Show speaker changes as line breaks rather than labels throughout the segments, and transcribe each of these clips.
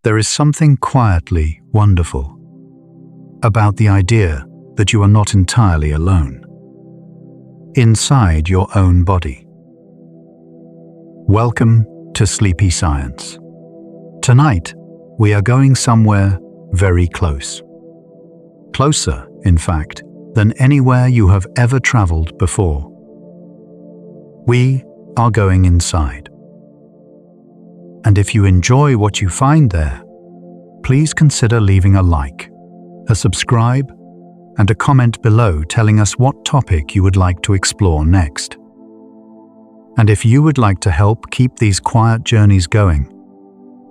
There is something quietly wonderful about the idea that you are not entirely alone inside your own body. Welcome to Sleepy Science. Tonight, we are going somewhere very close. Closer, in fact, than anywhere you have ever traveled before. We are going inside. And if you enjoy what you find there, please consider leaving a like, a subscribe, and a comment below telling us what topic you would like to explore next. And if you would like to help keep these quiet journeys going,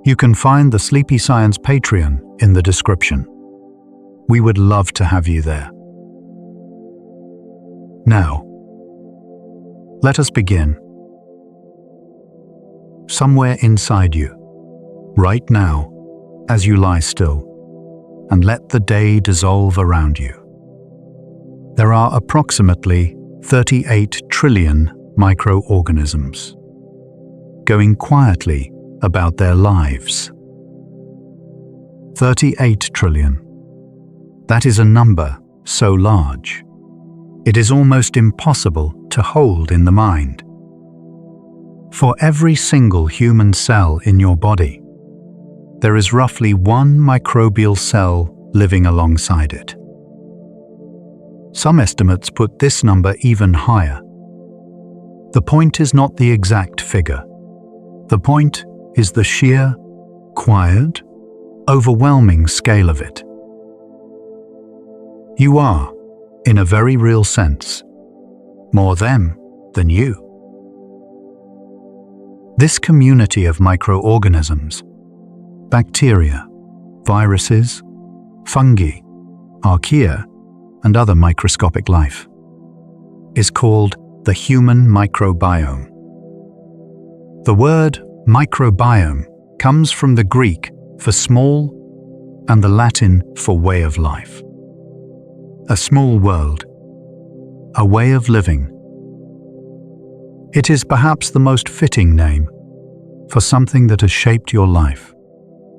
you can find the Sleepy Science Patreon in the description. We would love to have you there. Now, let us begin. Somewhere inside you, right now, as you lie still, and let the day dissolve around you. There are approximately 38 trillion microorganisms going quietly about their lives. 38 trillion. That is a number so large, it is almost impossible to hold in the mind. For every single human cell in your body, there is roughly one microbial cell living alongside it. Some estimates put this number even higher. The point is not the exact figure. The point is the sheer, quiet, overwhelming scale of it. You are, in a very real sense, more them than you. This community of microorganisms, bacteria, viruses, fungi, archaea, and other microscopic life, is called the human microbiome. The word microbiome comes from the Greek for small and the Latin for way of life. A small world, a way of living. It is perhaps the most fitting name for something that has shaped your life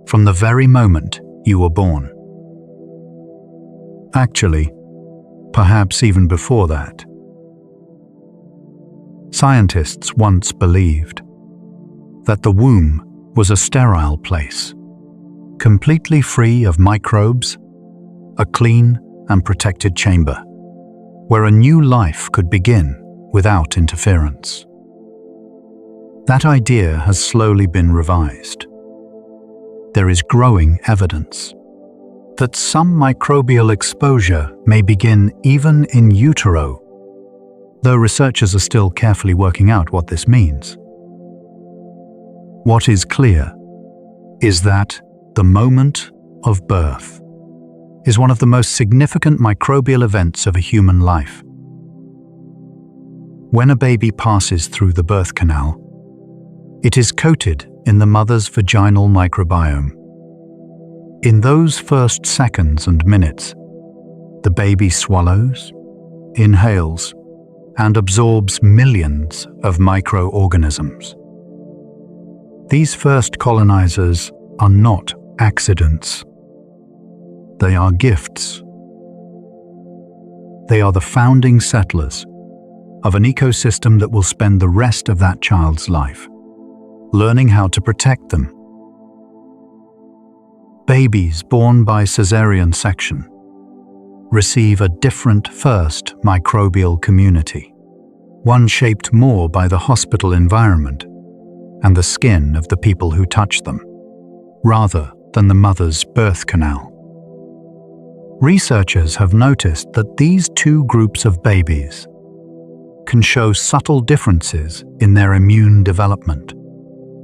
from the very moment you were born. Actually, perhaps even before that. Scientists once believed that the womb was a sterile place, completely free of microbes, a clean and protected chamber, where a new life could begin without interference. That idea has slowly been revised. There is growing evidence that some microbial exposure may begin even in utero, though researchers are still carefully working out what this means. What is clear is that the moment of birth is one of the most significant microbial events of a human life. When a baby passes through the birth canal, it is coated in the mother's vaginal microbiome. In those first seconds and minutes, the baby swallows, inhales, and absorbs millions of microorganisms. These first colonizers are not accidents. They are gifts. They are the founding settlers of an ecosystem that will spend the rest of that child's life learning how to protect them. Babies born by caesarean section receive a different first microbial community, one shaped more by the hospital environment and the skin of the people who touch them, rather than the mother's birth canal. Researchers have noticed that these two groups of babies can show subtle differences in their immune development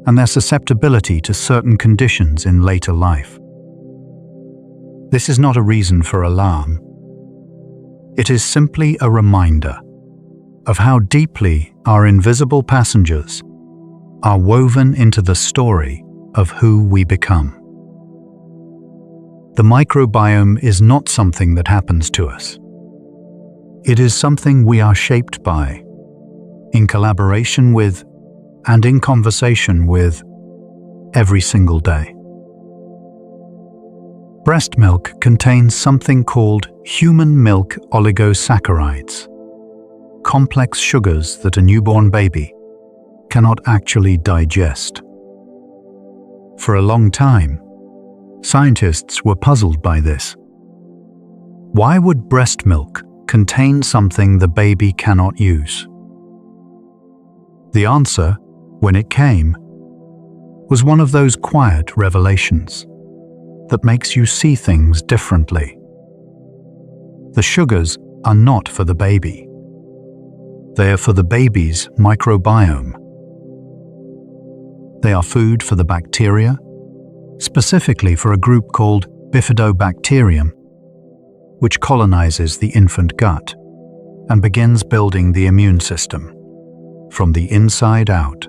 and their susceptibility to certain conditions in later life. This is not a reason for alarm. It is simply a reminder of how deeply our invisible passengers are woven into the story of who we become. The microbiome is not something that happens to us. It is something we are shaped by, in collaboration with, and in conversation with, every single day. Breast milk contains something called human milk oligosaccharides, complex sugars that a newborn baby cannot actually digest. For a long time, scientists were puzzled by this. Why would breast milk contain something the baby cannot use? The answer, when it came, was one of those quiet revelations that makes you see things differently. The sugars are not for the baby. They are for the baby's microbiome. They are food for the bacteria, specifically for a group called Bifidobacterium, which colonizes the infant gut and begins building the immune system from the inside out.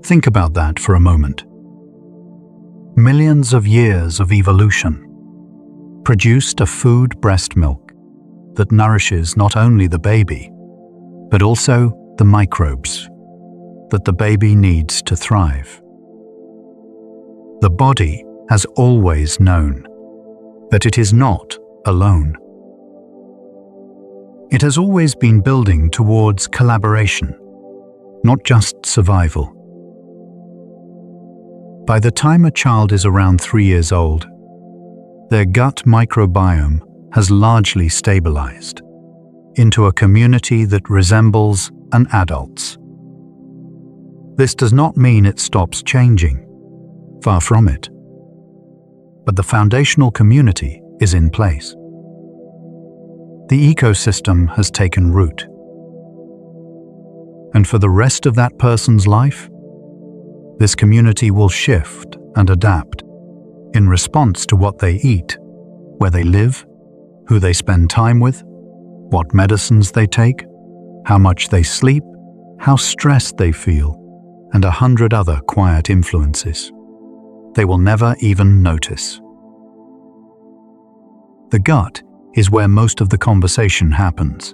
Think about that for a moment. Millions of years of evolution produced a food, breast milk, that nourishes not only the baby, but also the microbes that the baby needs to thrive. The body has always known that it is not alone. It has always been building towards collaboration, not just survival. By the time a child is around 3 years old, their gut microbiome has largely stabilized into a community that resembles an adult's. This does not mean it stops changing, far from it. But the foundational community is in place. The ecosystem has taken root. And for the rest of that person's life, this community will shift and adapt in response to what they eat, where they live, who they spend time with, what medicines they take, how much they sleep, how stressed they feel, and 100 other quiet influences they will never even notice. The gut is where most of the conversation happens.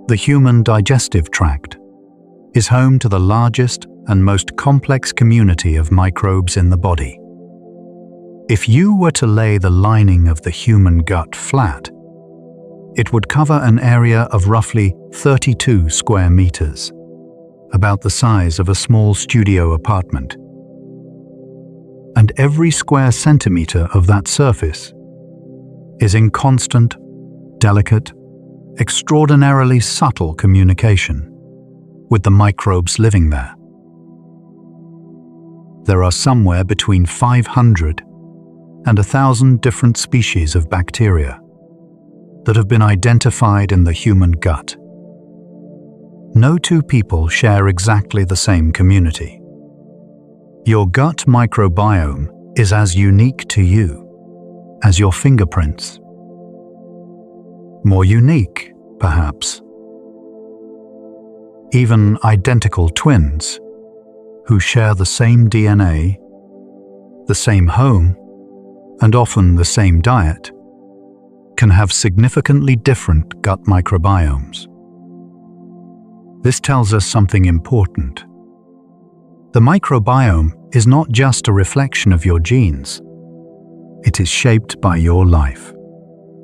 The human digestive tract is home to the largest and most complex community of microbes in the body. If you were to lay the lining of the human gut flat, it would cover an area of roughly 32 square meters, about the size of a small studio apartment. And every square centimeter of that surface is in constant, delicate, extraordinarily subtle communication with the microbes living there. There are somewhere between 500 and 1,000 different species of bacteria that have been identified in the human gut. No two people share exactly the same community. Your gut microbiome is as unique to you as your fingerprints. More unique, perhaps. Even identical twins who share the same DNA, the same home, and often the same diet, can have significantly different gut microbiomes. This tells us something important. The microbiome is not just a reflection of your genes. It is shaped by your life,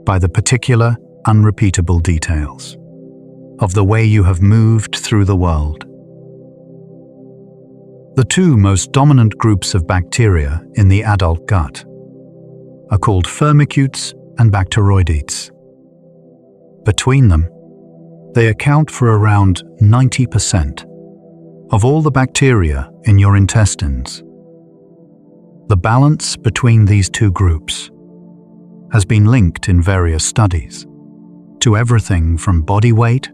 by the particular, unrepeatable details of the way you have moved through the world. The two most dominant groups of bacteria in the adult gut are called firmicutes and bacteroidetes. Between them, they account for around 90% of all the bacteria in your intestines. The balance between these two groups has been linked in various studies to everything from body weight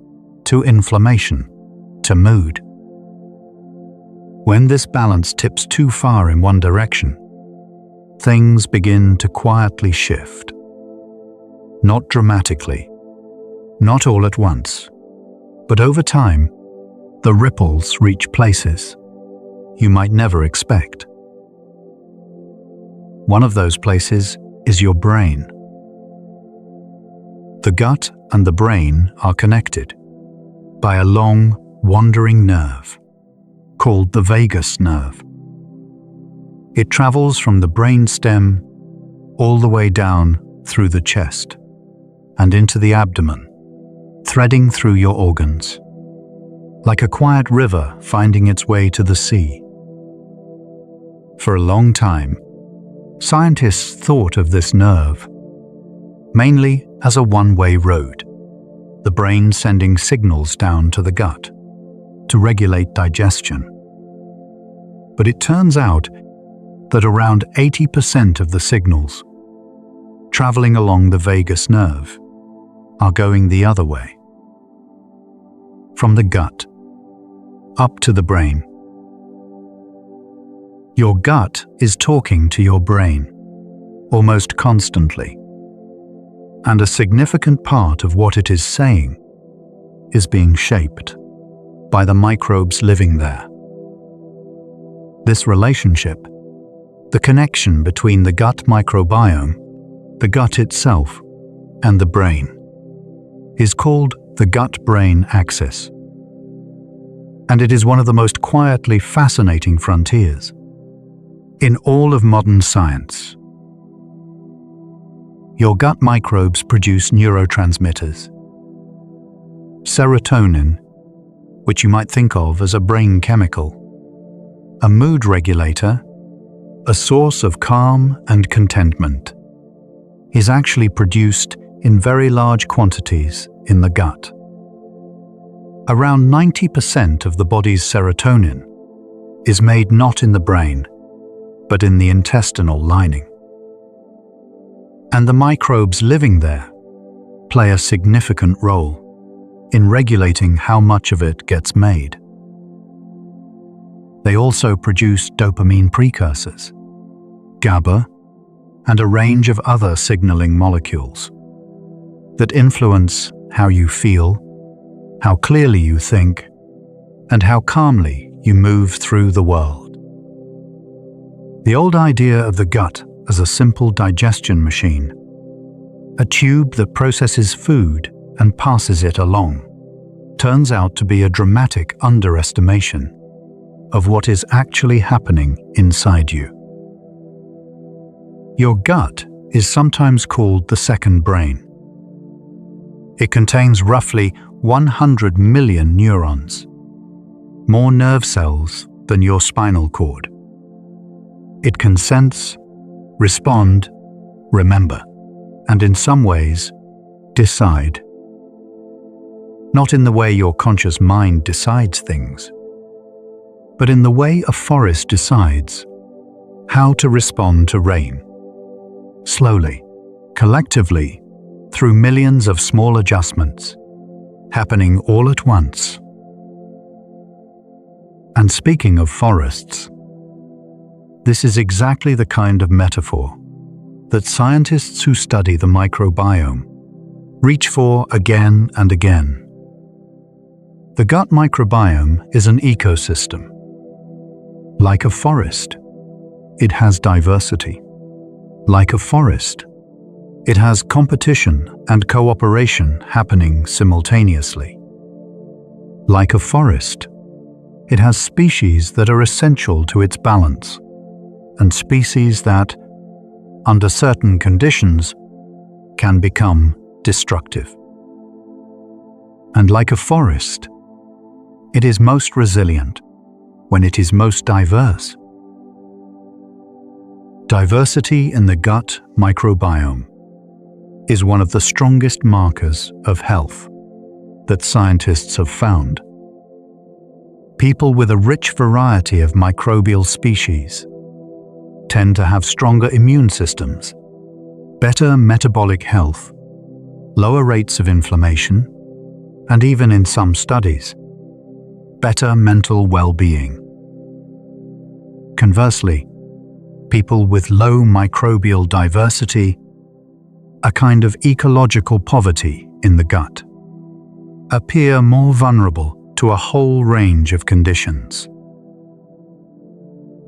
to inflammation to mood. When this balance tips too far in one direction, things begin to quietly shift. Not dramatically, not all at once, but over time, the ripples reach places you might never expect. One of those places is your brain. The gut and the brain are connected by a long, wandering nerve called the vagus nerve. It travels from the brain stem all the way down through the chest and into the abdomen, threading through your organs, like a quiet river finding its way to the sea. For a long time, scientists thought of this nerve mainly as a one-way road, the brain sending signals down to the gut to regulate digestion. But it turns out that around 80% of the signals traveling along the vagus nerve are going the other way, from the gut up to the brain. Your gut is talking to your brain almost constantly, and a significant part of what it is saying is being shaped by the microbes living there. This relationship, the connection between the gut microbiome, the gut itself, and the brain, is called the gut-brain axis. And it is one of the most quietly fascinating frontiers in all of modern science. Your gut microbes produce neurotransmitters. Serotonin, which you might think of as a brain chemical, a mood regulator, a source of calm and contentment, is actually produced in very large quantities in the gut. Around 90% of the body's serotonin is made not in the brain, but in the intestinal lining. And the microbes living there play a significant role in regulating how much of it gets made. They also produce dopamine precursors, GABA, and a range of other signaling molecules that influence how you feel, how clearly you think, and how calmly you move through the world. The old idea of the gut as a simple digestion machine, a tube that processes food and passes it along, turns out to be a dramatic underestimation of what is actually happening inside you. Your gut is sometimes called the second brain. It contains roughly 100 million neurons, more nerve cells than your spinal cord. It can sense, respond, remember, and in some ways, decide. Not in the way your conscious mind decides things, but in the way a forest decides how to respond to rain. Slowly, collectively, through millions of small adjustments, happening all at once. And speaking of forests, this is exactly the kind of metaphor that scientists who study the microbiome reach for again and again. The gut microbiome is an ecosystem. Like a forest, it has diversity. Like a forest, it has competition and cooperation happening simultaneously. Like a forest, it has species that are essential to its balance, and species that, under certain conditions, can become destructive. And like a forest, it is most resilient when it is most diverse. Diversity in the gut microbiome is one of the strongest markers of health that scientists have found. People with a rich variety of microbial species tend to have stronger immune systems, better metabolic health, lower rates of inflammation, and even in some studies, better mental well-being. Conversely, people with low microbial diversity, a kind of ecological poverty in the gut, appear more vulnerable to a whole range of conditions.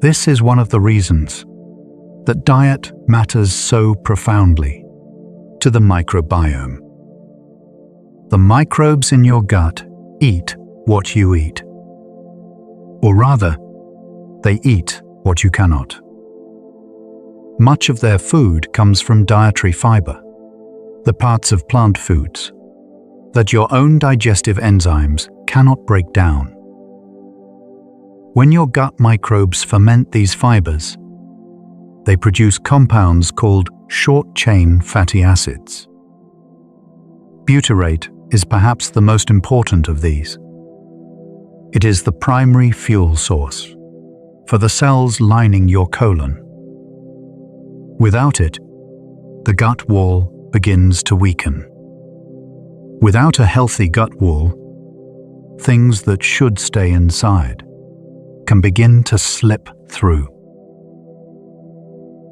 This is one of the reasons that diet matters so profoundly to the microbiome. The microbes in your gut eat what you eat. Or rather, they eat what you cannot. much of their food comes from dietary fiber, the parts of plant foods that your own digestive enzymes cannot break down. When your gut microbes ferment these fibers, they produce compounds called short-chain fatty acids. Butyrate is perhaps the most important of these. It is the primary fuel source for the cells lining your colon. Without it, the gut wall begins to weaken. Without a healthy gut wall, things that should stay inside can begin to slip through.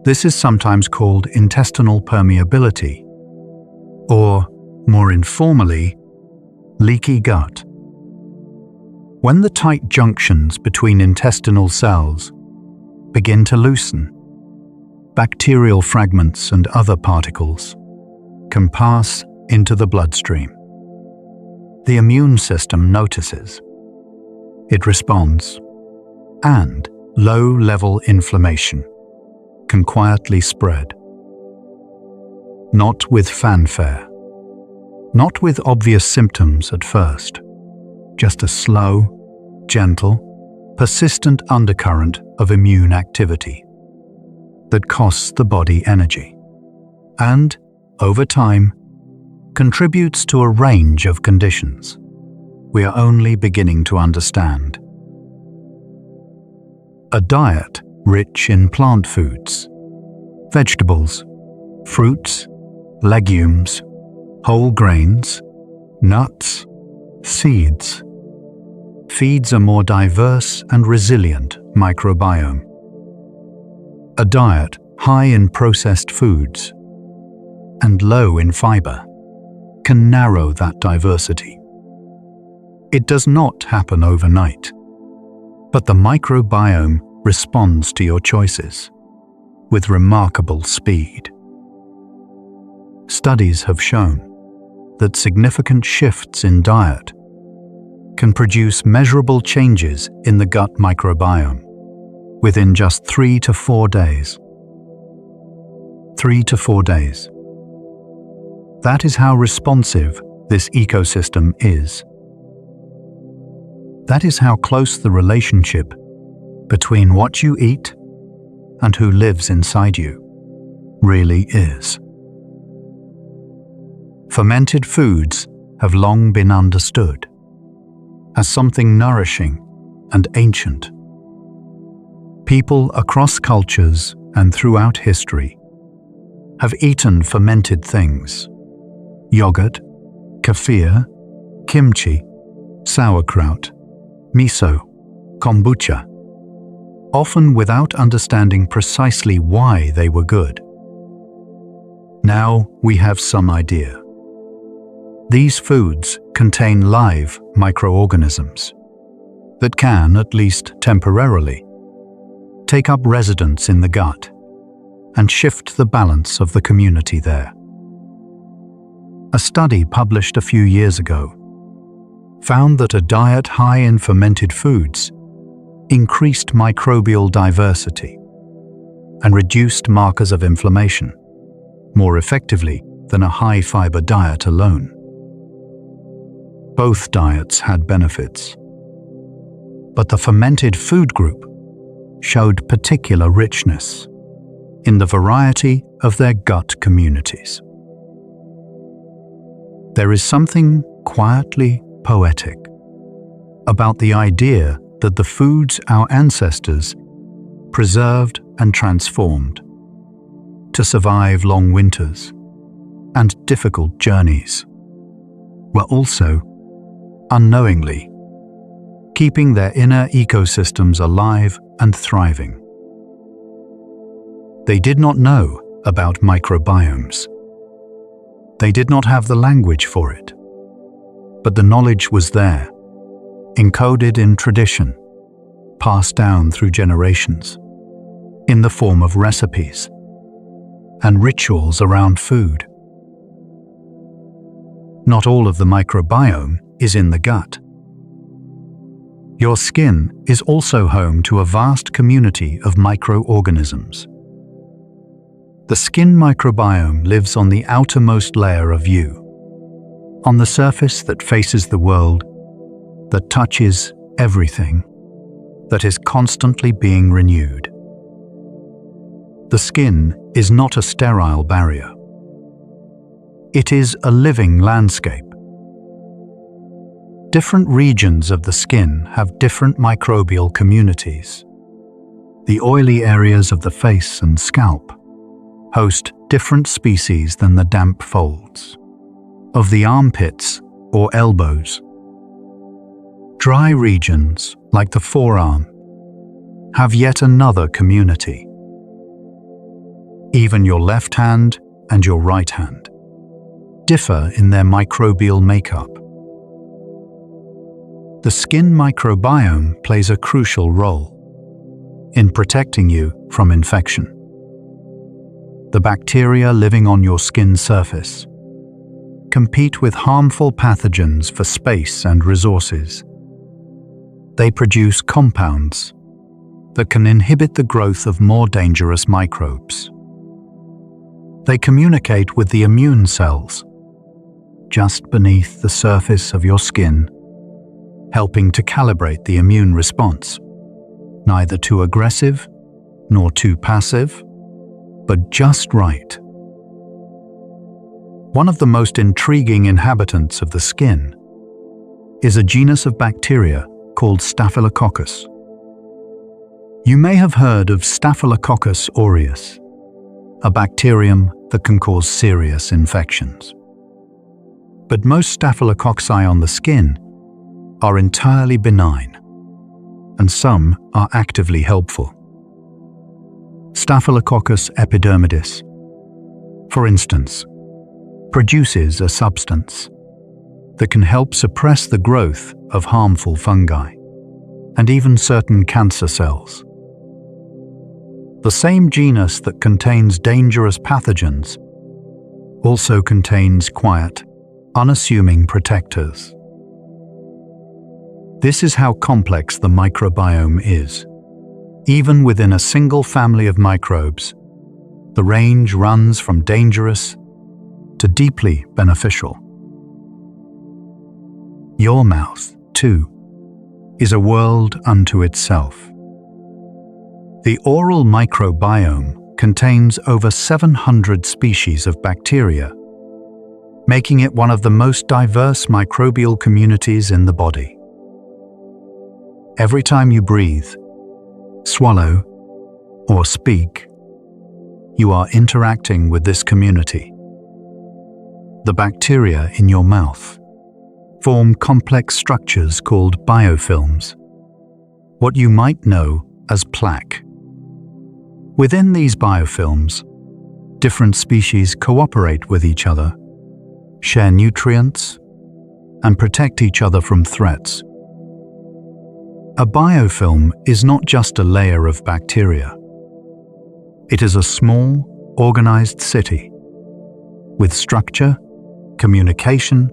This is sometimes called intestinal permeability, or, more informally, leaky gut. When the tight junctions between intestinal cells begin to loosen, bacterial fragments and other particles can pass into the bloodstream. The immune system notices. It responds, and low-level inflammation can quietly spread. Not with fanfare, not with obvious symptoms at first, just a slow, gentle, persistent undercurrent of immune activity that costs the body energy and, over time, contributes to a range of conditions we are only beginning to understand. A diet rich in plant foods, vegetables, fruits, legumes, whole grains, nuts, seeds, feeds a more diverse and resilient microbiome. A diet high in processed foods and low in fiber can narrow that diversity. It does not happen overnight, but the microbiome responds to your choices with remarkable speed. Studies have shown that significant shifts in diet can produce measurable changes in the gut microbiome within just 3 to 4 days. 3 to 4 days. That is how responsive this ecosystem is. That is how close the relationship between what you eat and who lives inside you really is. Fermented foods have long been understood as something nourishing and ancient. People across cultures and throughout history have eaten fermented things: yogurt, kefir, kimchi, sauerkraut, miso, kombucha, often without understanding precisely why they were good. Now we have some idea. These foods contain live microorganisms that can, at least temporarily, take up residence in the gut and shift the balance of the community there. A study published a few years ago found that a diet high in fermented foods increased microbial diversity and reduced markers of inflammation more effectively than a high-fiber diet alone. Both diets had benefits, but the fermented food group showed particular richness in the variety of their gut communities. There is something quietly poetic about the idea that the foods our ancestors preserved and transformed to survive long winters and difficult journeys were also, unknowingly, keeping their inner ecosystems alive and thriving. They did not know about microbiomes. They did not have the language for it, but the knowledge was there, encoded in tradition, passed down through generations, in the form of recipes and rituals around food. Not all of the microbiome is in the gut. Your skin is also home to a vast community of microorganisms. The skin microbiome lives on the outermost layer of you, on the surface that faces the world, that touches everything, that is constantly being renewed. The skin is not a sterile barrier. It is a living landscape. Different regions of the skin have different microbial communities. The oily areas of the face and scalp host different species than the damp folds of the armpits or elbows. Dry regions, like the forearm, have yet another community. Even your left hand and your right hand differ in their microbial makeup. The skin microbiome plays a crucial role in protecting you from infection. The bacteria living on your skin surface compete with harmful pathogens for space and resources. They produce compounds that can inhibit the growth of more dangerous microbes. They communicate with the immune cells just beneath the surface of your skin, helping to calibrate the immune response, neither too aggressive nor too passive, but just right. One of the most intriguing inhabitants of the skin is a genus of bacteria called Staphylococcus. You may have heard of Staphylococcus aureus, a bacterium that can cause serious infections. But most staphylococci on the skin are entirely benign, and some are actively helpful. Staphylococcus epidermidis, for instance, produces a substance that can help suppress the growth of harmful fungi and even certain cancer cells. The same genus that contains dangerous pathogens also contains quiet, unassuming protectors. This is how complex the microbiome is. Even within a single family of microbes, the range runs from dangerous to deeply beneficial. Your mouth, too, is a world unto itself. The oral microbiome contains over 700 species of bacteria, making it one of the most diverse microbial communities in the body. Every time you breathe, swallow, or speak, you are interacting with this community. The bacteria in your mouth form complex structures called biofilms, what you might know as plaque. Within these biofilms, different species cooperate with each other, share nutrients, and protect each other from threats. A biofilm is not just a layer of bacteria. It is a small, organized city with structure, communication,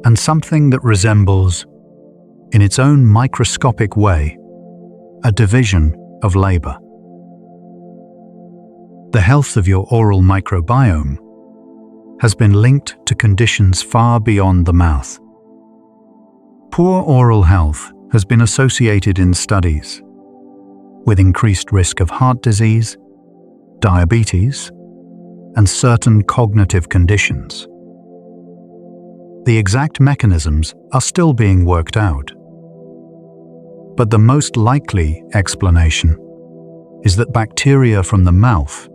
and something that resembles, in its own microscopic way, a division of labor. The health of your oral microbiome has been linked to conditions far beyond the mouth. Poor oral health has been associated in studies with increased risk of heart disease, diabetes, and certain cognitive conditions. The exact mechanisms are still being worked out, but the most likely explanation is that bacteria from the mouth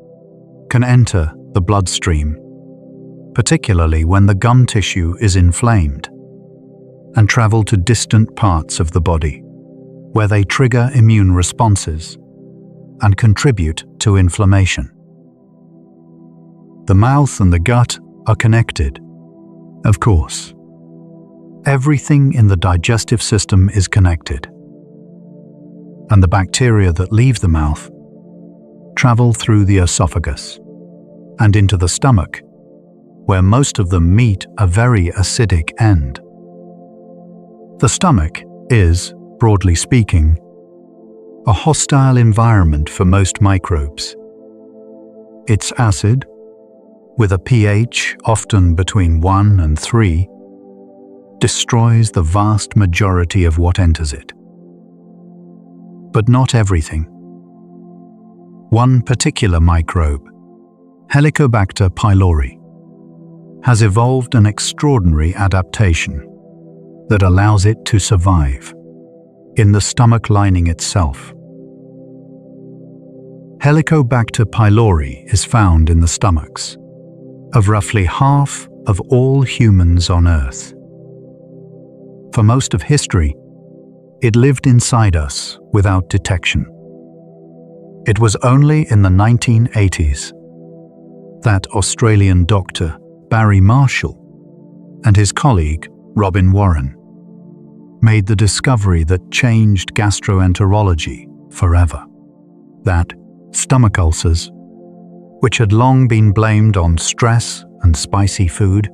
can enter the bloodstream, particularly when the gum tissue is inflamed, and travel to distant parts of the body, where they trigger immune responses and contribute to inflammation. The mouth and the gut are connected, of course. Everything in the digestive system is connected, and the bacteria that leave the mouth travel through the esophagus and into the stomach, where most of them meet a very acidic end. The stomach is, broadly speaking, a hostile environment for most microbes. Its acid, with a pH often between 1 and 3, destroys the vast majority of what enters it. But not everything. One particular microbe, Helicobacter pylori, has evolved an extraordinary adaptation that allows it to survive in the stomach lining itself. Helicobacter pylori is found in the stomachs of roughly half of all humans on Earth. For most of history, it lived inside us without detection. It was only in the 1980s that Australian doctor Barry Marshall and his colleague Robin Warren made the discovery that changed gastroenterology forever. That stomach ulcers, which had long been blamed on stress and spicy food,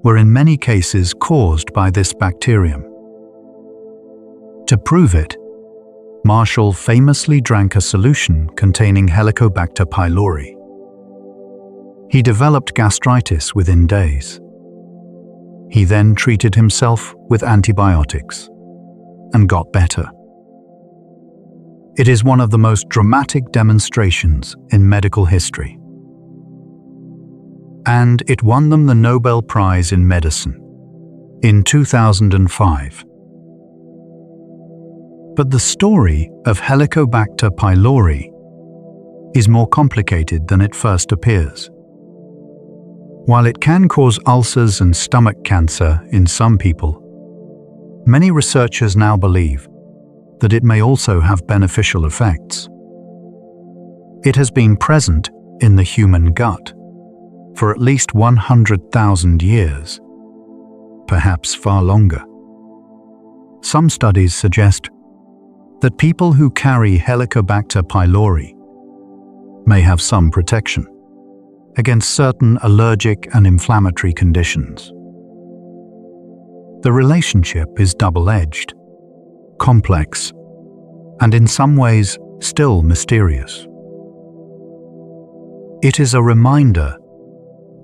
were in many cases caused by this bacterium. To prove it, Marshall famously drank a solution containing Helicobacter pylori. He developed gastritis within days. He then treated himself with antibiotics and got better. It is one of the most dramatic demonstrations in medical history. And it won them the Nobel Prize in Medicine in 2005. But the story of Helicobacter pylori is more complicated than it first appears. While it can cause ulcers and stomach cancer in some people, many researchers now believe that it may also have beneficial effects. It has been present in the human gut for at least 100,000 years, perhaps far longer. Some studies suggest that people who carry Helicobacter pylori may have some protection against certain allergic and inflammatory conditions. The relationship is double-edged, complex, and in some ways still mysterious. It is a reminder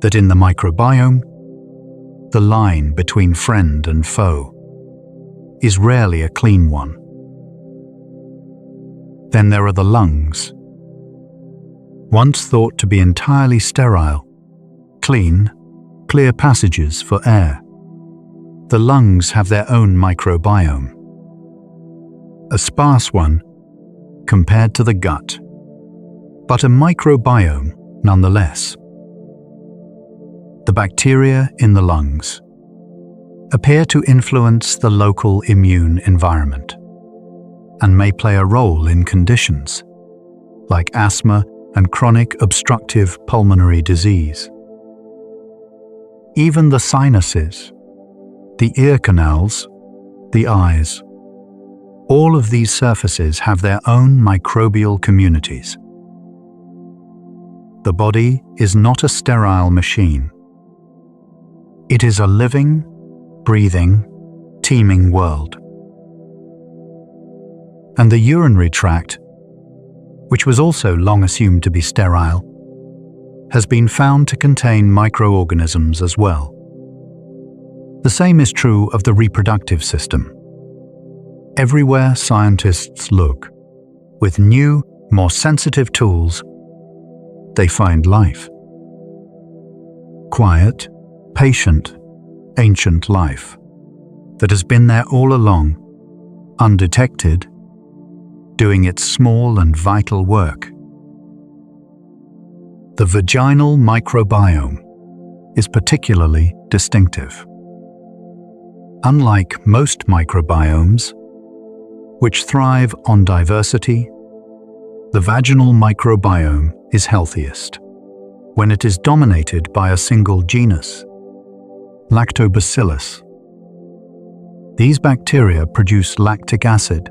that in the microbiome, the line between friend and foe is rarely a clean one. Then there are the lungs. Once thought to be entirely sterile, clean, clear passages for air, the lungs have their own microbiome. A sparse one compared to the gut, but a microbiome nonetheless. The bacteria in the lungs appear to influence the local immune environment and may play a role in conditions like asthma and chronic obstructive pulmonary disease. Even the sinuses, the ear canals, the eyes, all of these surfaces have their own microbial communities. The body is not a sterile machine. It is a living, breathing, teeming world. And the urinary tract, which was also long assumed to be sterile, has been found to contain microorganisms as well. The same is true of the reproductive system. Everywhere scientists look, with new, more sensitive tools, they find life. Quiet, patient, ancient life that has been there all along, undetected, doing its small and vital work. The vaginal microbiome is particularly distinctive. Unlike most microbiomes, which thrive on diversity, the vaginal microbiome is healthiest when it is dominated by a single genus, Lactobacillus. These bacteria produce lactic acid,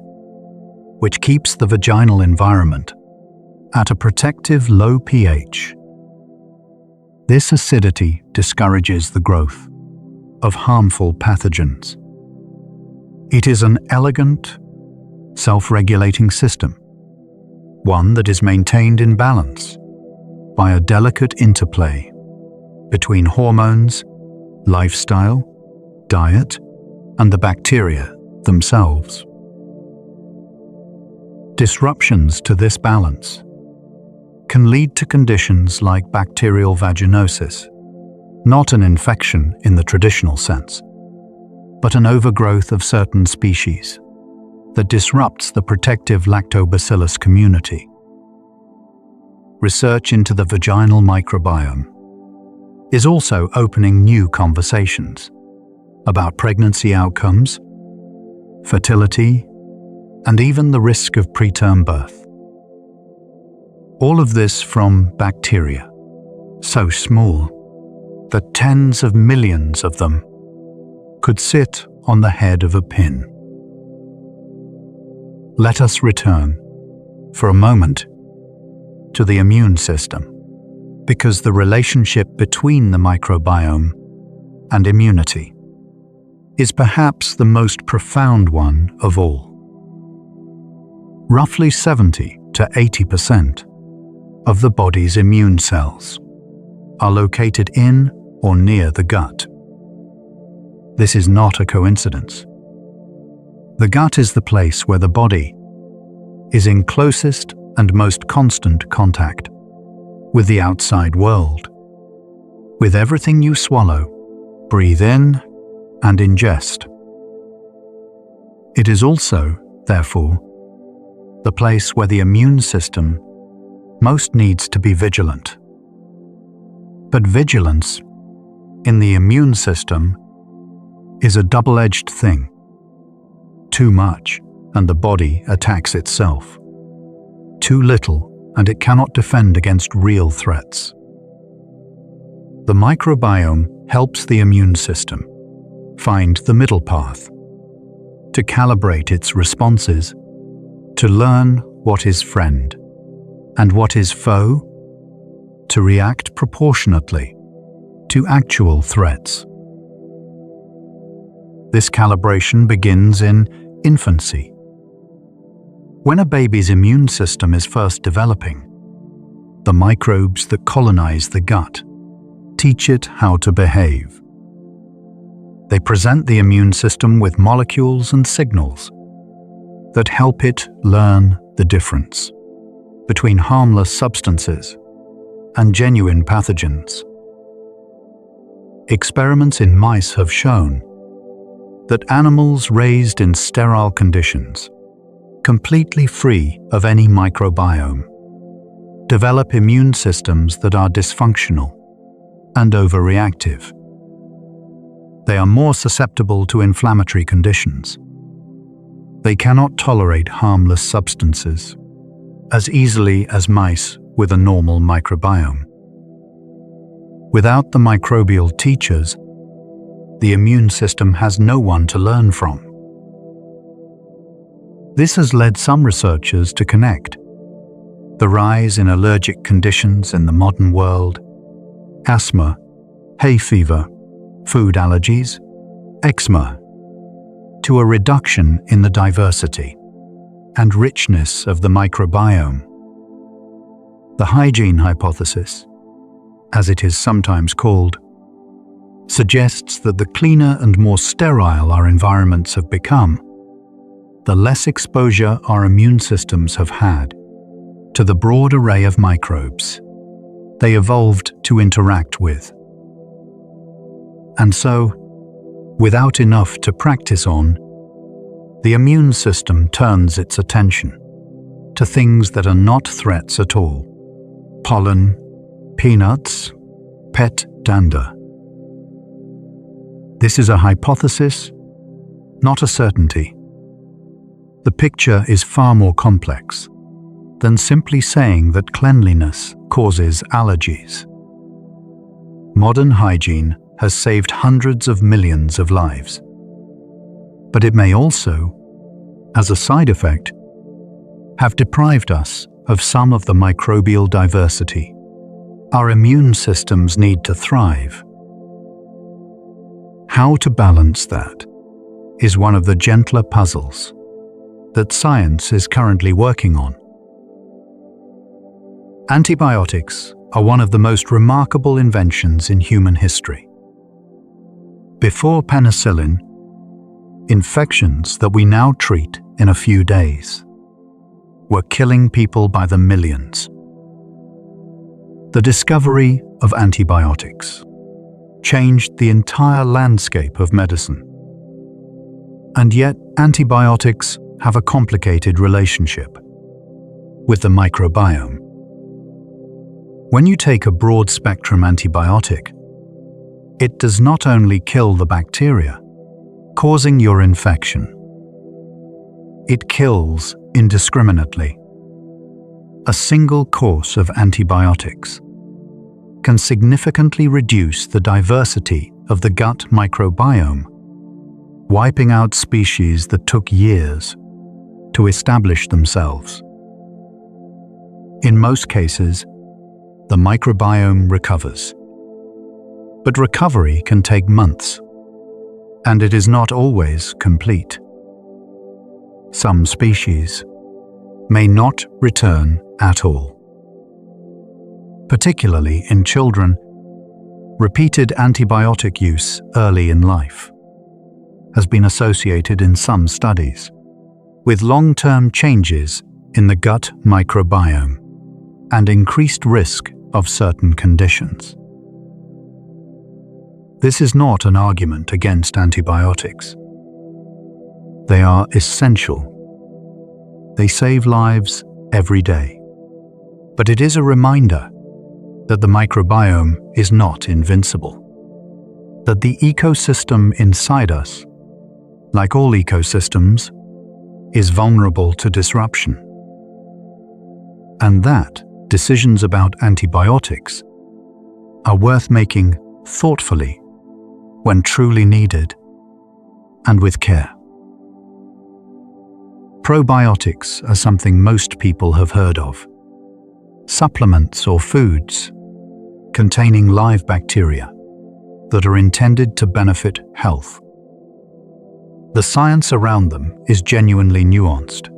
which keeps the vaginal environment at a protective low pH. This acidity discourages the growth of harmful pathogens. It is an elegant, self-regulating system, one that is maintained in balance by a delicate interplay between hormones, lifestyle, diet, and the bacteria themselves. Disruptions to this balance can lead to conditions like bacterial vaginosis, not an infection in the traditional sense, but an overgrowth of certain species that disrupts the protective lactobacillus community. Research into the vaginal microbiome is also opening new conversations about pregnancy outcomes, fertility, and even the risk of preterm birth. All of this from bacteria, so small that tens of millions of them could sit on the head of a pin. Let us return, for a moment, to the immune system, because the relationship between the microbiome and immunity is perhaps the most profound one of all. Roughly 70 to 80% of the body's immune cells are located in or near the gut. This is not a coincidence. The gut is the place where the body is in closest and most constant contact with the outside world, with everything you swallow, breathe in, and ingest. It is also, therefore, the place where the immune system most needs to be vigilant. But vigilance in the immune system is a double-edged thing. Too much, and the body attacks itself. Too little, and it cannot defend against real threats. The microbiome helps the immune system find the middle path, to calibrate its responses, to learn what is friend and what is foe, to react proportionately to actual threats. This calibration begins in infancy. When a baby's immune system is first developing, the microbes that colonize the gut teach it how to behave. They present the immune system with molecules and signals that help it learn the difference between harmless substances and genuine pathogens. Experiments in mice have shown that animals raised in sterile conditions, completely free of any microbiome, develop immune systems that are dysfunctional and overreactive. They are more susceptible to inflammatory conditions. They cannot tolerate harmless substances as easily as mice with a normal microbiome. Without the microbial teachers, the immune system has no one to learn from. This has led some researchers to connect the rise in allergic conditions in the modern world, asthma, hay fever, food allergies, eczema, to a reduction in the diversity and richness of the microbiome. The hygiene hypothesis, as it is sometimes called, suggests that the cleaner and more sterile our environments have become, the less exposure our immune systems have had to the broad array of microbes they evolved to interact with. And so, without enough to practice on, the immune system turns its attention to things that are not threats at all: pollen, peanuts, pet dander. This is a hypothesis, not a certainty. The picture is far more complex than simply saying that cleanliness causes allergies. Modern hygiene has saved hundreds of millions of lives. But it may also, as a side effect, have deprived us of some of the microbial diversity our immune systems need to thrive. How to balance that is one of the gentler puzzles that science is currently working on. Antibiotics are one of the most remarkable inventions in human history. Before penicillin, infections that we now treat in a few days were killing people by the millions. The discovery of antibiotics changed the entire landscape of medicine. And yet, antibiotics have a complicated relationship with the microbiome. When you take a broad-spectrum antibiotic, it does not only kill the bacteria causing your infection, it kills indiscriminately. A single course of antibiotics can significantly reduce the diversity of the gut microbiome, wiping out species that took years to establish themselves. In most cases, the microbiome recovers. But recovery can take months, and it is not always complete. Some species may not return at all. Particularly in children, repeated antibiotic use early in life has been associated in some studies with long-term changes in the gut microbiome and increased risk of certain conditions. This is not an argument against antibiotics. They are essential. They save lives every day. But it is a reminder that the microbiome is not invincible, that the ecosystem inside us, like all ecosystems, is vulnerable to disruption, and that decisions about antibiotics are worth making thoughtfully when truly needed and with care. Probiotics are something most people have heard of. Supplements or foods containing live bacteria that are intended to benefit health. The science around them is genuinely nuanced.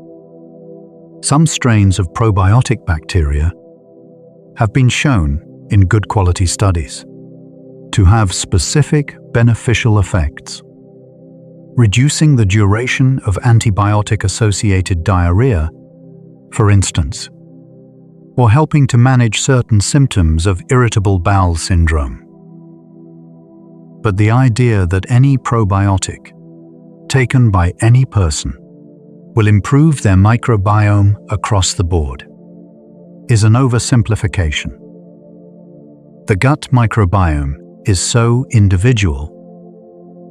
Some strains of probiotic bacteria have been shown in good quality studies to have specific beneficial effects, reducing the duration of antibiotic-associated diarrhea, for instance, or helping to manage certain symptoms of irritable bowel syndrome. But the idea that any probiotic taken by any person will improve their microbiome across the board is an oversimplification. The gut microbiome is so individual,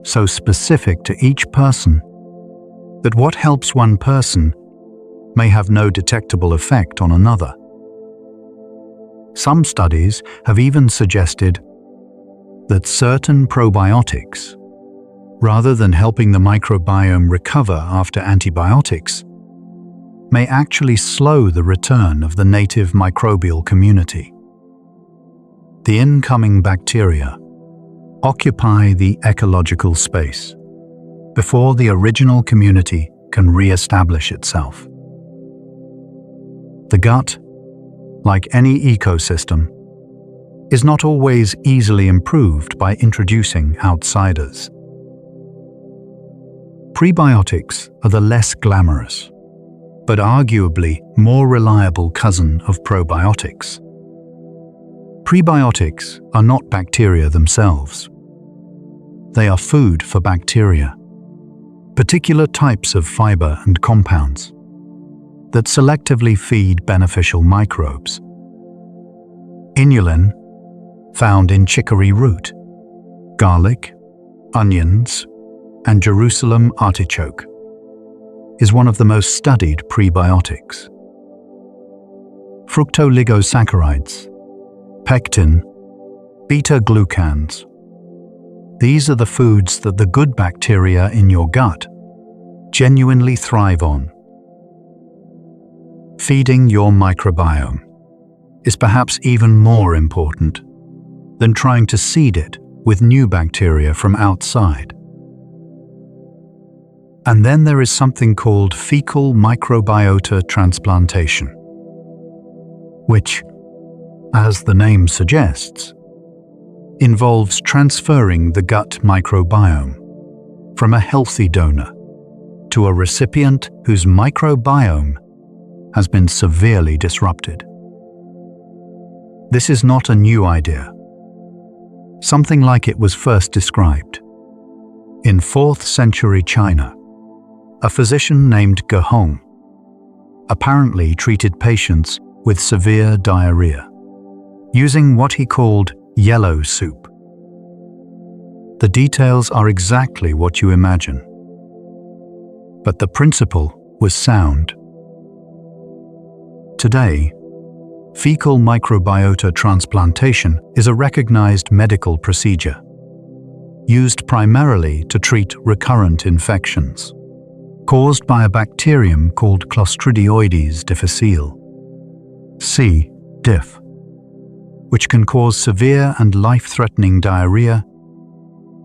so specific to each person, that what helps one person may have no detectable effect on another. Some studies have even suggested that certain probiotics, rather than helping the microbiome recover after antibiotics, may actually slow the return of the native microbial community. The incoming bacteria occupy the ecological space before the original community can re-establish itself. The gut, like any ecosystem, is not always easily improved by introducing outsiders. Prebiotics are the less glamorous, but arguably more reliable cousin of probiotics. Prebiotics are not bacteria themselves. They are food for bacteria, particular types of fiber and compounds that selectively feed beneficial microbes. Inulin, found in chicory root, garlic, onions, and Jerusalem artichoke, is one of the most studied prebiotics. Fructooligosaccharides, pectin, beta-glucans. These are the foods that the good bacteria in your gut genuinely thrive on. Feeding your microbiome is perhaps even more important than trying to seed it with new bacteria from outside. And then there is something called fecal microbiota transplantation, which, as the name suggests, involves transferring the gut microbiome from a healthy donor to a recipient whose microbiome has been severely disrupted. This is not a new idea. Something like it was first described. In 4th century China, a physician named Ge apparently treated patients with severe diarrhea, using what he called yellow soup. The details are exactly what you imagine, but the principle was sound. Today, fecal microbiota transplantation is a recognized medical procedure, used primarily to treat recurrent infections caused by a bacterium called Clostridioides difficile, C. diff, which can cause severe and life-threatening diarrhea,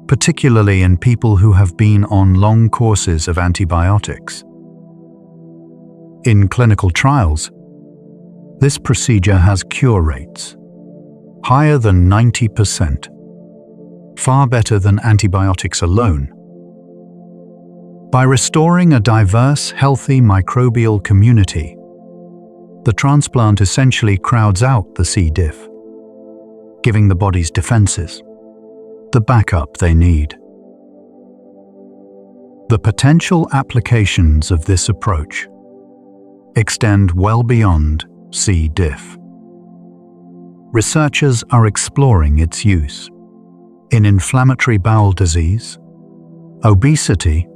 particularly in people who have been on long courses of antibiotics. In clinical trials, this procedure has cure rates higher than 90%, far better than antibiotics alone. By restoring a diverse, healthy microbial community, the transplant essentially crowds out the C. diff, giving the body's defenses the backup they need. The potential applications of this approach extend well beyond C. diff. Researchers are exploring its use in inflammatory bowel disease, obesity,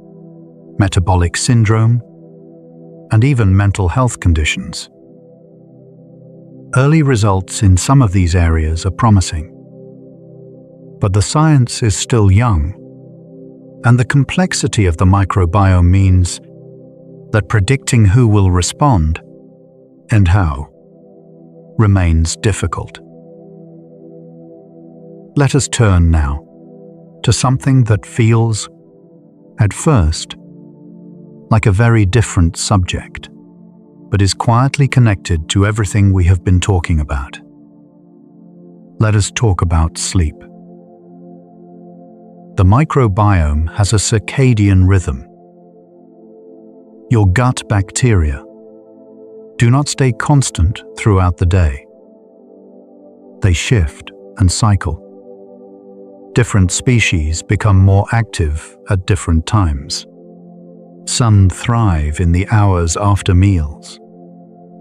metabolic syndrome, and even mental health conditions. Early results in some of these areas are promising, but the science is still young, and the complexity of the microbiome means that predicting who will respond and how remains difficult. Let us turn now to something that feels, at first, like a very different subject, but is quietly connected to everything we have been talking about. Let us talk about sleep. The microbiome has a circadian rhythm. Your gut bacteria do not stay constant throughout the day. They shift and cycle. Different species become more active at different times. Some thrive in the hours after meals.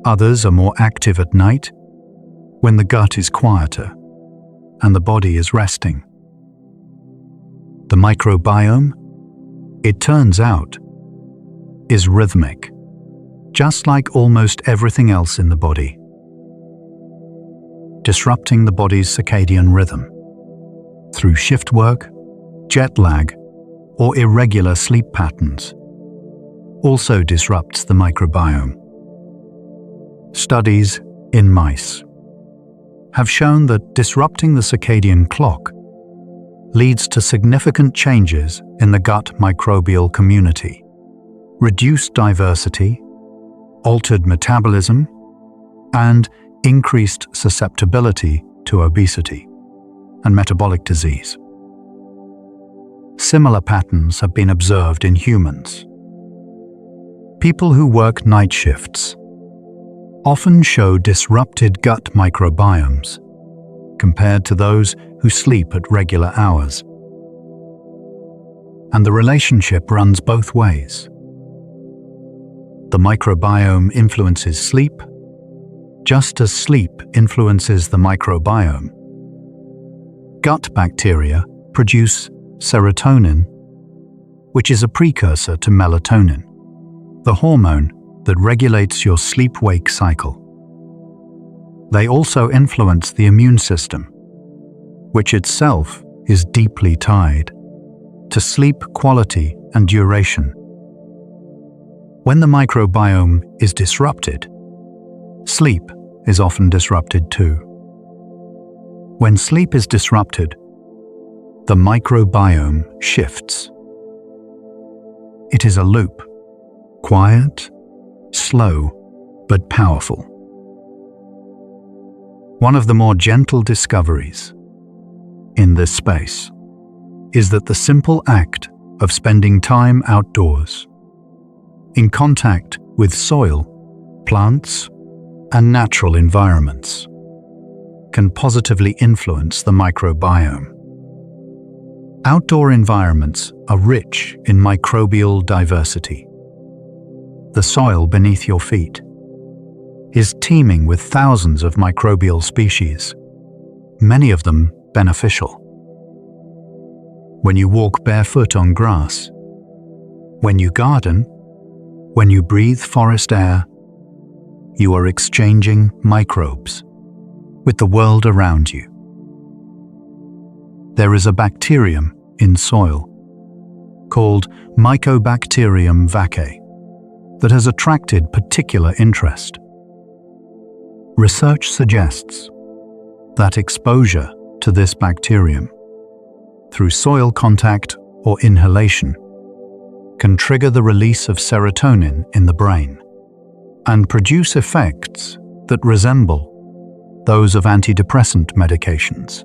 Others are more active at night, when the gut is quieter and the body is resting. The microbiome, it turns out, is rhythmic, just like almost everything else in the body. Disrupting the body's circadian rhythm through shift work, jet lag, or irregular sleep patterns also disrupts the microbiome. Studies in mice have shown that disrupting the circadian clock leads to significant changes in the gut microbial community, reduced diversity, altered metabolism, and increased susceptibility to obesity and metabolic disease. Similar patterns have been observed in humans. People who work night shifts often show disrupted gut microbiomes compared to those who sleep at regular hours. And the relationship runs both ways. The microbiome influences sleep, just as sleep influences the microbiome. Gut bacteria produce serotonin, which is a precursor to melatonin, the hormone that regulates your sleep-wake cycle. They also influence the immune system, which itself is deeply tied to sleep quality and duration. When the microbiome is disrupted, sleep is often disrupted too. When sleep is disrupted, the microbiome shifts. It is a loop, quiet, slow, but powerful. One of the more gentle discoveries in this space is that the simple act of spending time outdoors, in contact with soil, plants, and natural environments, can positively influence the microbiome. Outdoor environments are rich in microbial diversity. The soil beneath your feet is teeming with thousands of microbial species, many of them beneficial. When you walk barefoot on grass, when you garden, when you breathe forest air, you are exchanging microbes with the world around you. There is a bacterium in soil called Mycobacterium vaccae that has attracted particular interest. Research suggests that exposure to this bacterium through soil contact or inhalation can trigger the release of serotonin in the brain and produce effects that resemble those of antidepressant medications.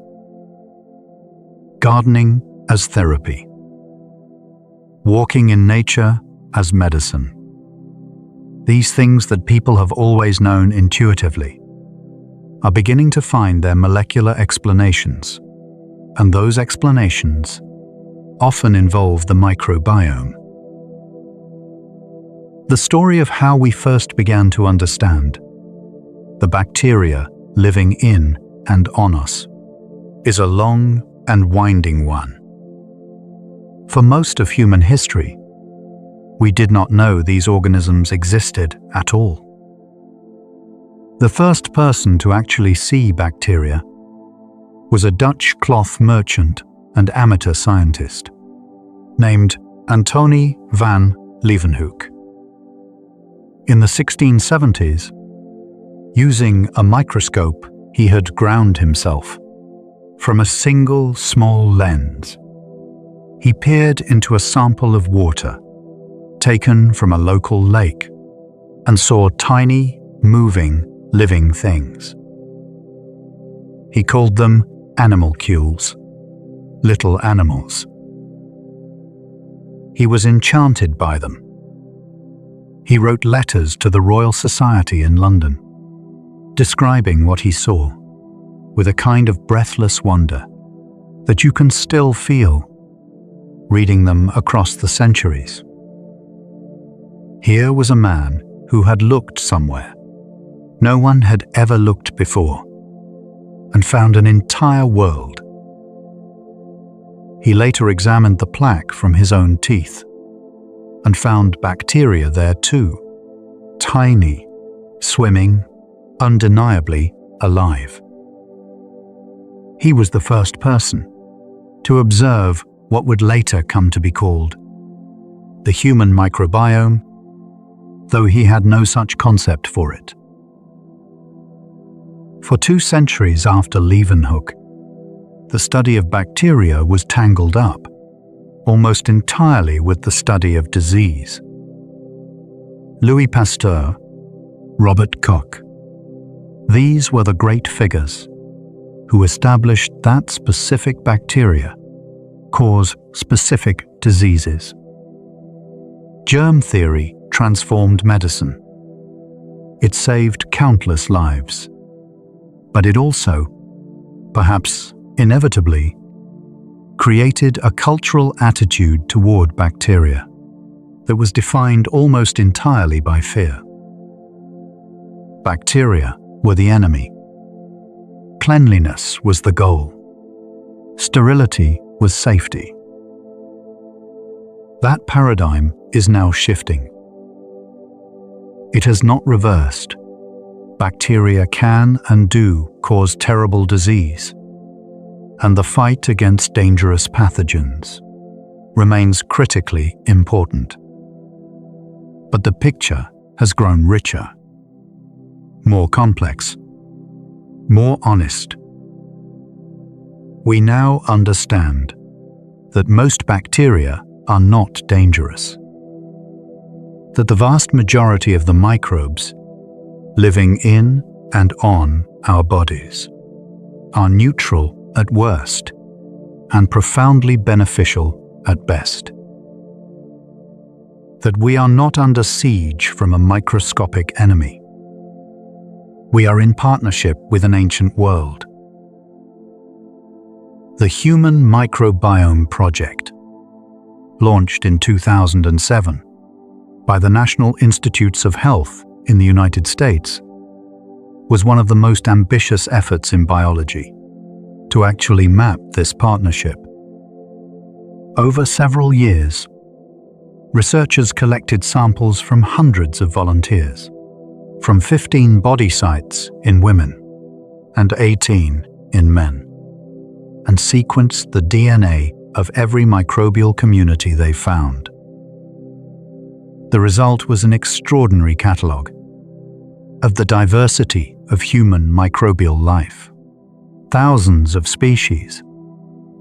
Gardening as therapy. Walking in nature as medicine. These things that people have always known intuitively are beginning to find their molecular explanations, and those explanations often involve the microbiome. The story of how we first began to understand the bacteria living in and on us is a long and winding one. For most of human history, we did not know these organisms existed at all. The first person to actually see bacteria was a Dutch cloth merchant and amateur scientist named Antony van Leeuwenhoek. In the 1670s, using a microscope he had ground himself from a single small lens, he peered into a sample of water taken from a local lake and saw tiny, moving, living things. He called them animalcules, little animals. He was enchanted by them. He wrote letters to the Royal Society in London, describing what he saw with a kind of breathless wonder that you can still feel reading them across the centuries. Here was a man who had looked somewhere no one had ever looked before and found an entire world. He later examined the plaque from his own teeth and found bacteria there too, tiny, swimming, undeniably alive. He was the first person to observe what would later come to be called the human microbiome, though he had no such concept for it. For 2 centuries after Leeuwenhoek, the study of bacteria was tangled up almost entirely with the study of disease. Louis Pasteur, Robert Koch, these were the great figures who established that specific bacteria cause specific diseases. Germ theory transformed medicine. It saved countless lives. But it also, perhaps inevitably, created a cultural attitude toward bacteria that was defined almost entirely by fear. Bacteria were the enemy. Cleanliness was the goal. Sterility was safety. That paradigm is now shifting. It has not reversed. Bacteria can and do cause terrible disease, and the fight against dangerous pathogens remains critically important. But the picture has grown richer, more complex, more honest. We now understand that most bacteria are not dangerous, that the vast majority of the microbes living in and on our bodies are neutral at worst and profoundly beneficial at best. That we are not under siege from a microscopic enemy. We are in partnership with an ancient world. The Human Microbiome Project, launched in 2007 by the National Institutes of Health in the United States, was one of the most ambitious efforts in biology to actually map this partnership. Over several years, researchers collected samples from hundreds of volunteers, from 15 body sites in women and 18 in men, and sequenced the DNA of every microbial community they found. The result was an extraordinary catalogue of the diversity of human microbial life. Thousands of species,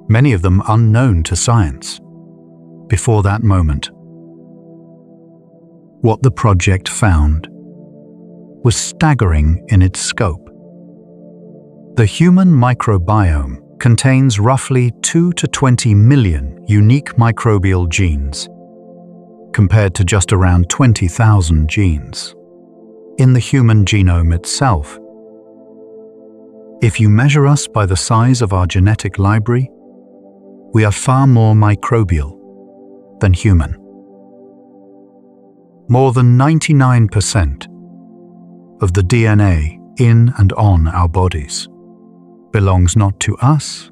many of them unknown to science before that moment. What the project found was staggering in its scope. The human microbiome contains roughly 2 to 20 million unique microbial genes, compared to just around 20,000 genes in the human genome itself. If you measure us by the size of our genetic library, we are far more microbial than human. More than 99% of the DNA in and on our bodies belongs not to us,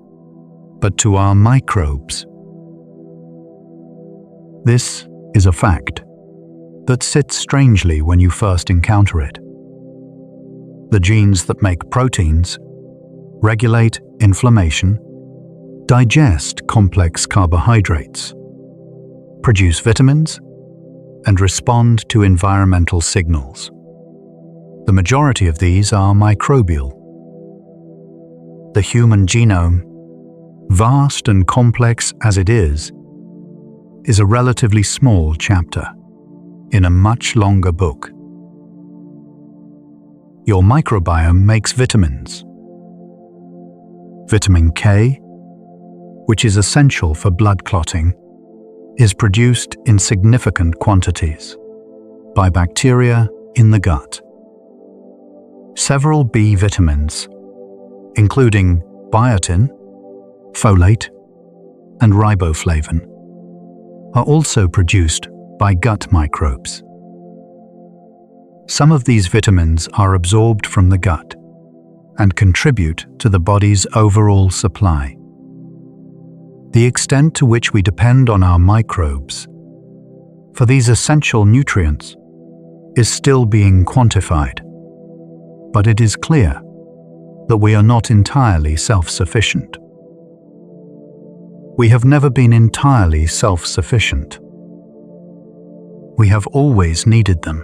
but to our microbes. This is a fact that sits strangely when you first encounter it. The genes that make proteins, regulate inflammation, digest complex carbohydrates, produce vitamins, and respond to environmental signals. The majority of these are microbial. The human genome, vast and complex as it is a relatively small chapter in a much longer book. Your microbiome makes vitamins. Vitamin K, which is essential for blood clotting, is produced in significant quantities by bacteria in the gut. Several B vitamins, including biotin, folate, and riboflavin, are also produced by gut microbes. Some of these vitamins are absorbed from the gut and contribute to the body's overall supply. The extent to which we depend on our microbes for these essential nutrients is still being quantified, but it is clear that we are not entirely self-sufficient. We have never been entirely self-sufficient. We have always needed them.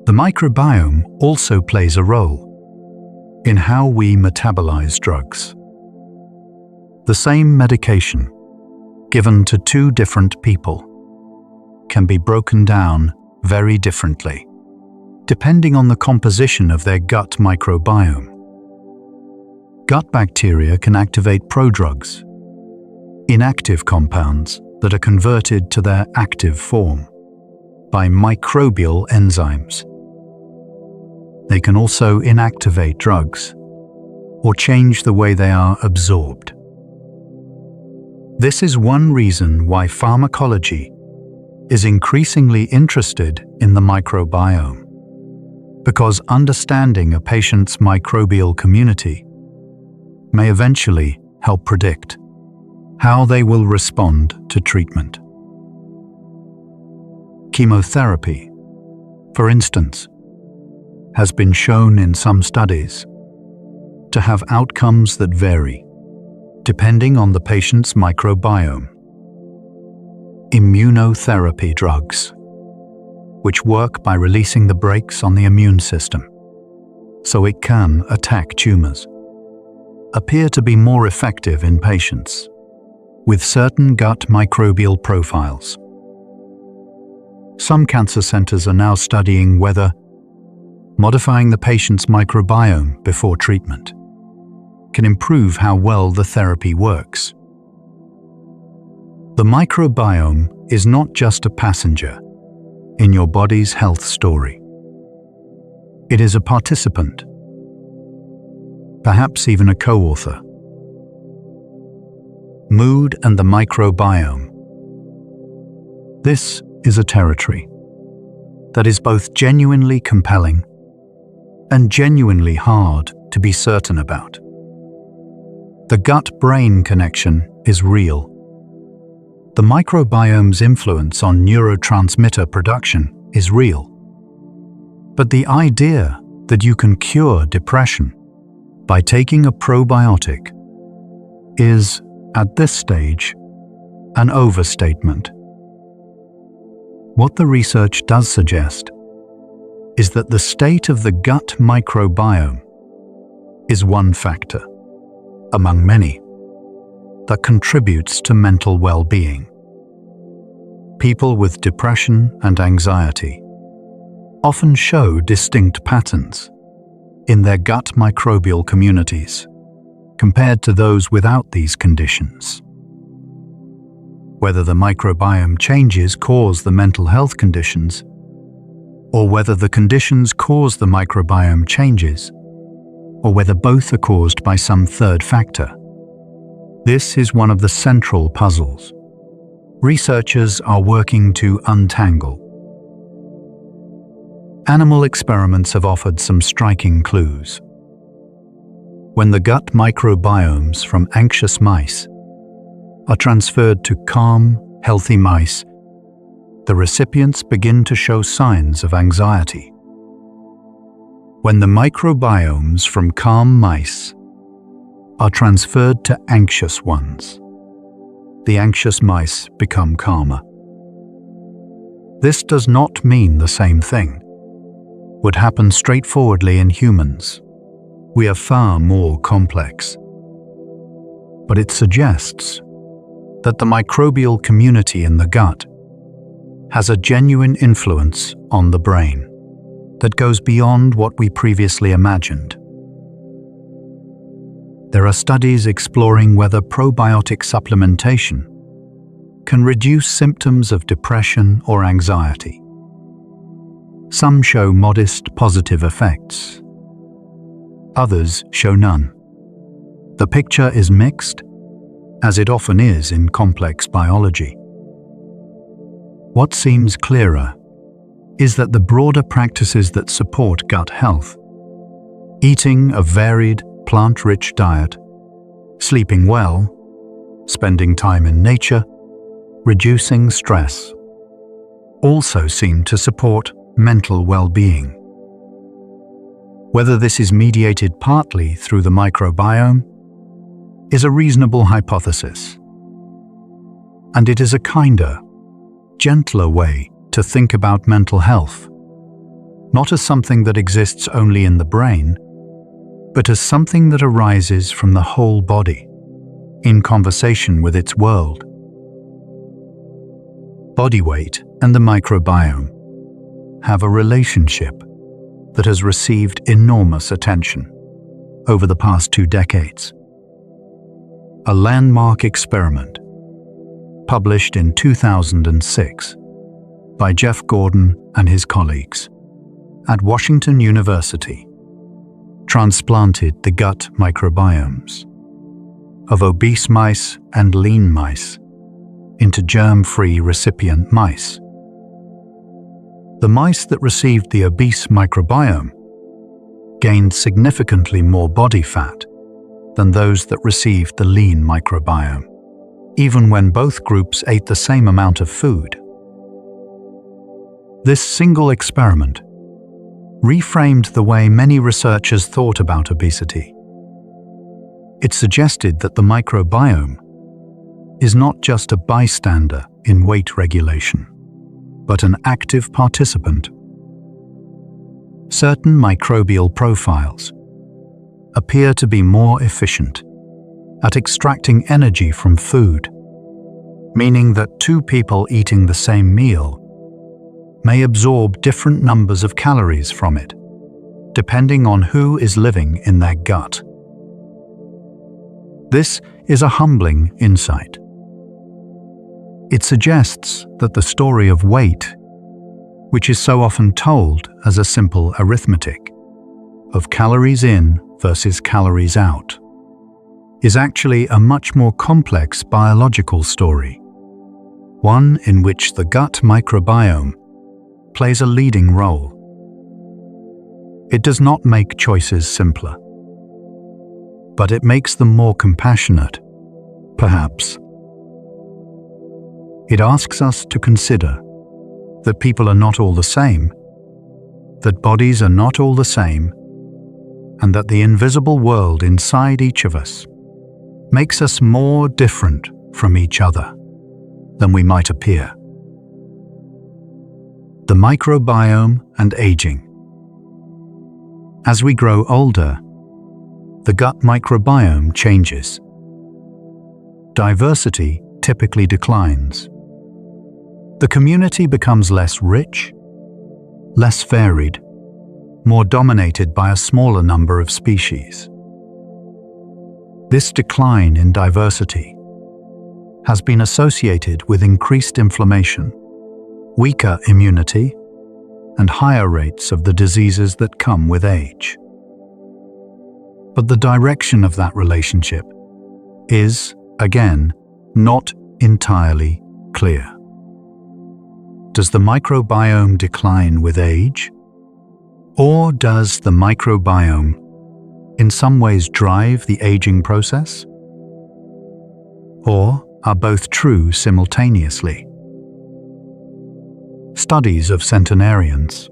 The microbiome also plays a role in how we metabolize drugs. The same medication given to two different people can be broken down very differently, depending on the composition of their gut microbiome. Gut bacteria can activate prodrugs, inactive compounds that are converted to their active form by microbial enzymes. They can also inactivate drugs or change the way they are absorbed. This is one reason why pharmacology is increasingly interested in the microbiome, because understanding a patient's microbial community may eventually help predict how they will respond to treatment. Chemotherapy, for instance, has been shown in some studies to have outcomes that vary depending on the patient's microbiome. Immunotherapy drugs, which work by releasing the brakes on the immune system so it can attack tumors, appear to be more effective in patients with certain gut microbial profiles. Some cancer centers are now studying whether modifying the patient's microbiome before treatment can improve how well the therapy works. The microbiome is not just a passenger in your body's health story. It is a participant, perhaps even a co-author. Mood and the microbiome. This is a territory that is both genuinely compelling and genuinely hard to be certain about. The gut-brain connection is real. The microbiome's influence on neurotransmitter production is real. But the idea that you can cure depression by taking a probiotic is, at this stage, an overstatement. What the research does suggest is that the state of the gut microbiome is one factor, among many, that contributes to mental well-being. People with depression and anxiety often show distinct patterns in their gut microbial communities compared to those without these conditions. Whether the microbiome changes cause the mental health conditions, or whether the conditions cause the microbiome changes, or whether both are caused by some third factor. This is one of the central puzzles researchers are working to untangle. Animal experiments have offered some striking clues. When the gut microbiomes from anxious mice are transferred to calm, healthy mice, the recipients begin to show signs of anxiety. When the microbiomes from calm mice are transferred to anxious ones, the anxious mice become calmer. This does not mean the same thing would happen straightforwardly in humans. We are far more complex. But it suggests that the microbial community in the gut has a genuine influence on the brain that goes beyond what we previously imagined. There are studies exploring whether probiotic supplementation can reduce symptoms of depression or anxiety. Some show modest positive effects. Others show none. The picture is mixed, as it often is in complex biology. What seems clearer is that the broader practices that support gut health, eating a varied, plant-rich diet, sleeping well, spending time in nature, reducing stress, also seem to support mental well-being. Whether this is mediated partly through the microbiome is a reasonable hypothesis, and it is a kinder, gentler way to think about mental health, not as something that exists only in the brain, but as something that arises from the whole body, in conversation with its world. Body weight and the microbiome have a relationship that has received enormous attention over the past 2 decades. A landmark experiment, published in 2006 by Jeff Gordon and his colleagues at Washington University, transplanted the gut microbiomes of obese mice and lean mice into germ-free recipient mice. The mice that received the obese microbiome gained significantly more body fat than those that received the lean microbiome, even when both groups ate the same amount of food. This single experiment reframed the way many researchers thought about obesity. It suggested that the microbiome is not just a bystander in weight regulation, but an active participant. Certain microbial profiles appear to be more efficient at extracting energy from food, meaning that 2 people eating the same meal may absorb different numbers of calories from it, depending on who is living in their gut. This is a humbling insight. It suggests that the story of weight, which is so often told as a simple arithmetic of calories in versus calories out, is actually a much more complex biological story, one in which the gut microbiome plays a leading role. It does not make choices simpler, but it makes them more compassionate, perhaps. It asks us to consider that people are not all the same, that bodies are not all the same, and that the invisible world inside each of us makes us more different from each other than we might appear. The microbiome and aging. As we grow older, the gut microbiome changes. Diversity typically declines. The community becomes less rich, less varied, more dominated by a smaller number of species. This decline in diversity has been associated with increased inflammation, weaker immunity, and higher rates of the diseases that come with age. But the direction of that relationship is, again, not entirely clear. Does the microbiome decline with age? Or does the microbiome in some ways drive the aging process? Or are both true simultaneously? Studies of centenarians,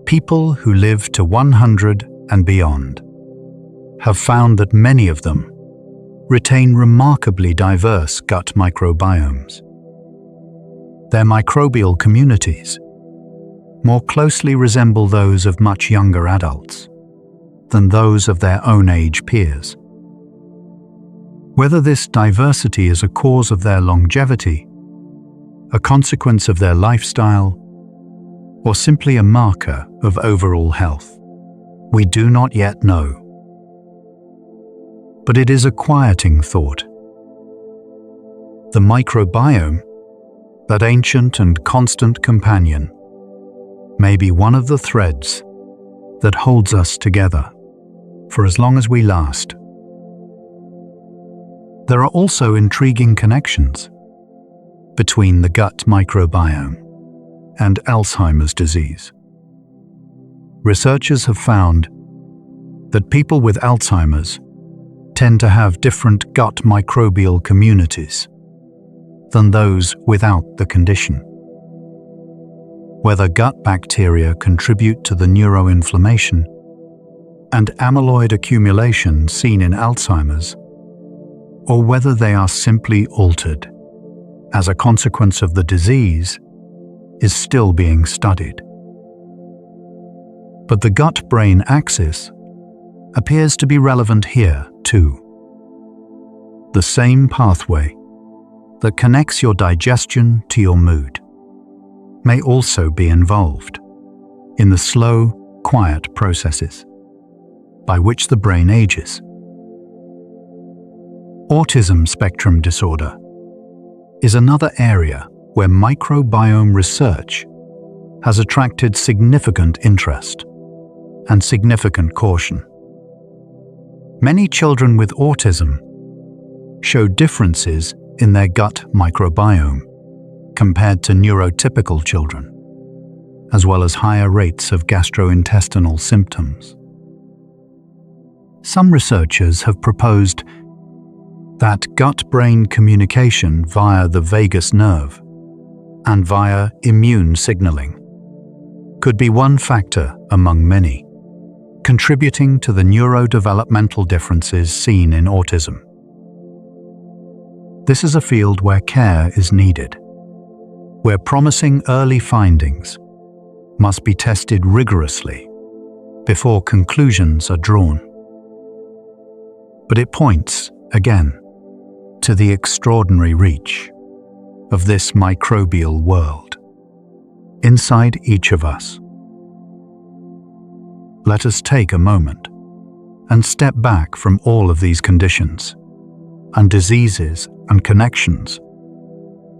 people who live to 100 and beyond, have found that many of them retain remarkably diverse gut microbiomes. Their microbial communities more closely resemble those of much younger adults than those of their own age peers. Whether this diversity is a cause of their longevity, a consequence of their lifestyle, or simply a marker of overall health, we do not yet know. But it is a quieting thought. The microbiome, that ancient and constant companion, may be one of the threads that holds us together for as long as we last. There are also intriguing connections between the gut microbiome and Alzheimer's disease. Researchers have found that people with Alzheimer's tend to have different gut microbial communities than those without the condition. Whether gut bacteria contribute to the neuroinflammation and amyloid accumulation seen in Alzheimer's, or whether they are simply altered as a consequence of the disease, is still being studied. But the gut-brain axis appears to be relevant here too. The same pathway that connects your digestion to your mood may also be involved in the slow, quiet processes by which the brain ages. Autism spectrum disorder is another area where microbiome research has attracted significant interest and significant caution. Many children with autism show differences in their gut microbiome compared to neurotypical children, as well as higher rates of gastrointestinal symptoms. Some researchers have proposed that gut-brain communication via the vagus nerve and via immune signaling could be one factor among many, contributing to the neurodevelopmental differences seen in autism. This is a field where care is needed, where promising early findings must be tested rigorously before conclusions are drawn. But it points, again, to the extraordinary reach of this microbial world inside each of us. let us take a moment and step back from all of these conditions and diseases and connections,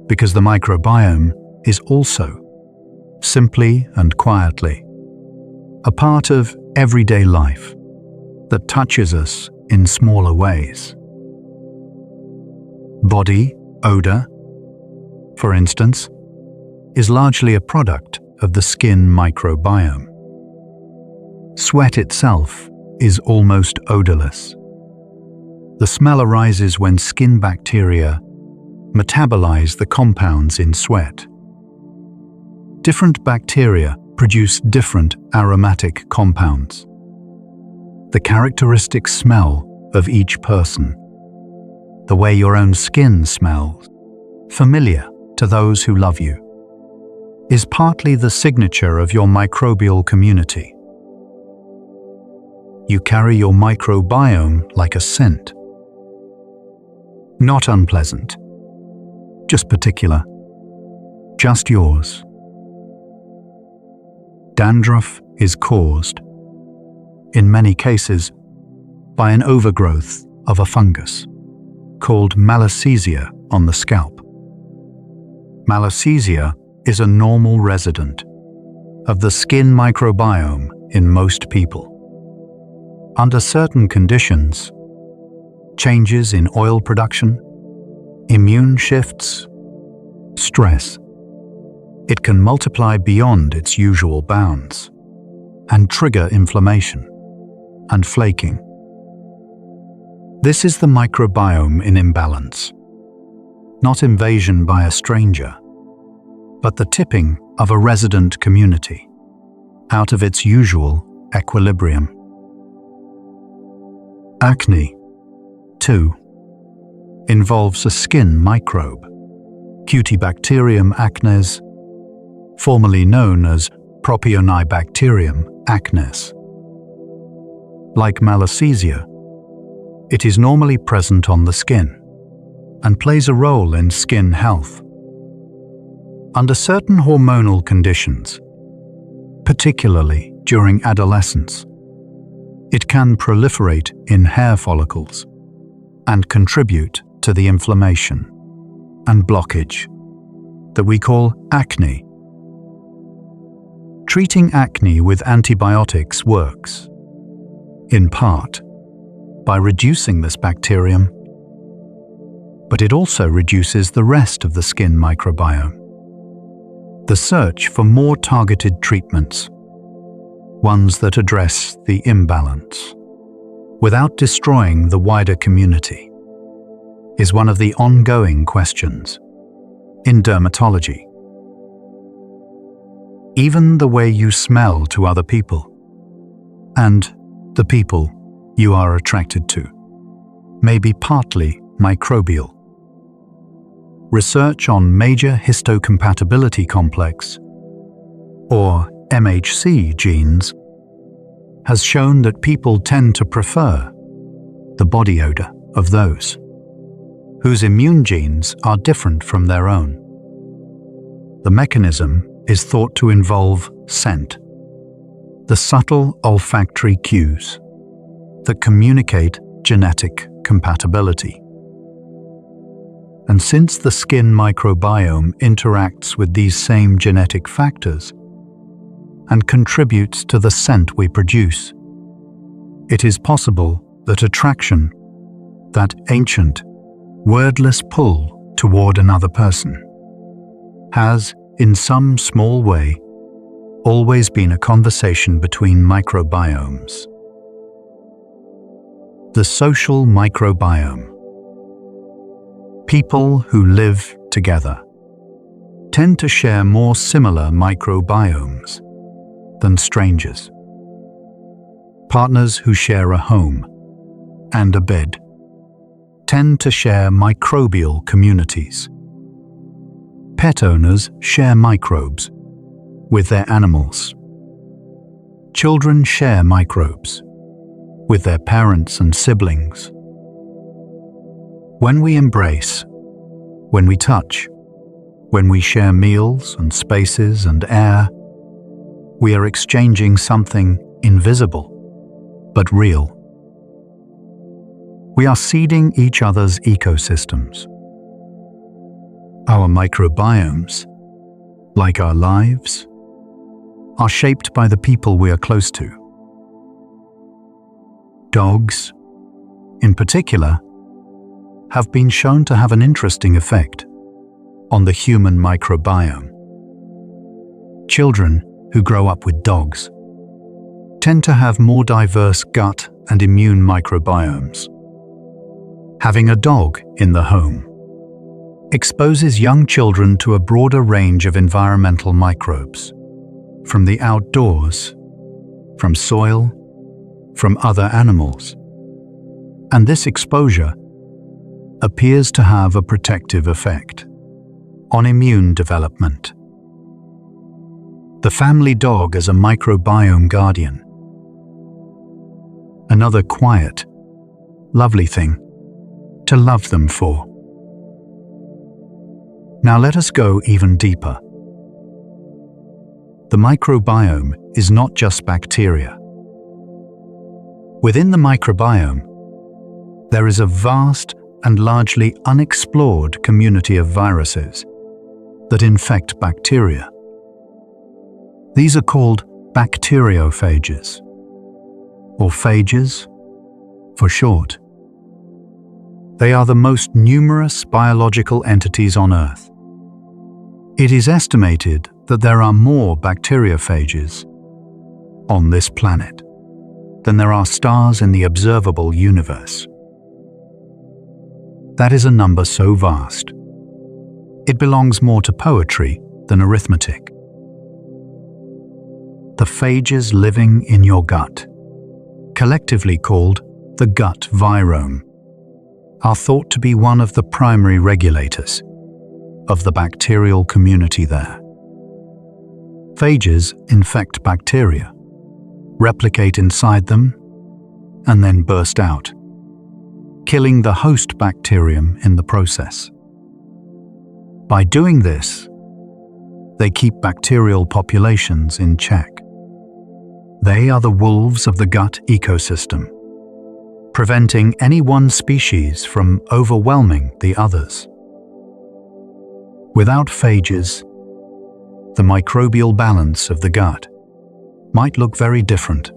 because the microbiome is also, simply and quietly, a part of everyday life that touches us in smaller ways. Body odor, for instance, is largely a product of the skin microbiome. Sweat itself is almost odorless. The smell arises when skin bacteria metabolize the compounds in sweat. Different bacteria produce different aromatic compounds. The characteristic smell of each person, the way your own skin smells, familiar to those who love you, is partly the signature of your microbial community. You carry your microbiome like a scent. Not unpleasant, just particular, just yours. Dandruff is caused, in many cases, by an overgrowth of a fungus called malassezia on the scalp. Malassezia is a normal resident of the skin microbiome in most people. Under certain conditions, changes in oil production, immune shifts, stress, it can multiply beyond its usual bounds and trigger inflammation and flaking. This is the microbiome in imbalance, not invasion by a stranger, but the tipping of a resident community out of its usual equilibrium. Acne, too, involves a skin microbe, Cutibacterium acnes, formerly known as Propionibacterium acnes. Like malassezia, it is normally present on the skin and plays a role in skin health. Under certain hormonal conditions, particularly during adolescence, it can proliferate in hair follicles and contribute to the inflammation and blockage that we call acne. Treating acne with antibiotics works, in part, by reducing this bacterium, but it also reduces the rest of the skin microbiome. The search for more targeted treatments, ones that address the imbalance, without destroying the wider community, is one of the ongoing questions in dermatology. Even the way you smell to other people, and the people you are attracted to, may be partly microbial. Research on major histocompatibility complex, or MHC genes, has shown that people tend to prefer the body odor of those whose immune genes are different from their own. The mechanism is thought to involve scent, the subtle olfactory cues that communicate genetic compatibility. And since the skin microbiome interacts with these same genetic factors and contributes to the scent we produce, it is possible that attraction, that ancient, wordless pull toward another person, has, in some small way, always been a conversation between microbiomes. The social microbiome. People who live together tend to share more similar microbiomes than strangers. Partners who share a home and a bed tend to share microbial communities. Pet owners share microbes with their animals. Children share microbes with their parents and siblings. When we embrace, when we touch, when we share meals and spaces and air, we are exchanging something invisible, but real. We are seeding each other's ecosystems. Our microbiomes, like our lives, are shaped by the people we are close to. Dogs, in particular, have been shown to have an interesting effect on the human microbiome. Children who grow up with dogs tend to have more diverse gut and immune microbiomes. Having a dog in the home exposes young children to a broader range of environmental microbes, from the outdoors, from soil, from other animals. And this exposure appears to have a protective effect on immune development. The family dog as a microbiome guardian. Another quiet, lovely thing to love them for. Now let us go even deeper. The microbiome is not just bacteria. Within the microbiome, there is a vast and largely unexplored community of viruses that infect bacteria. These are called bacteriophages, or phages for short. They are the most numerous biological entities on Earth. It is estimated that there are more bacteriophages on this planet than there are stars in the observable universe. That is a number so vast, it belongs more to poetry than arithmetic. The phages living in your gut, collectively called the gut virome, are thought to be one of the primary regulators of the bacterial community there. Phages infect bacteria, replicate inside them, and then burst out, killing the host bacterium in the process. By doing this, they keep bacterial populations in check. They are the wolves of the gut ecosystem, preventing any one species from overwhelming the others. Without phages, the microbial balance of the gut might look very different.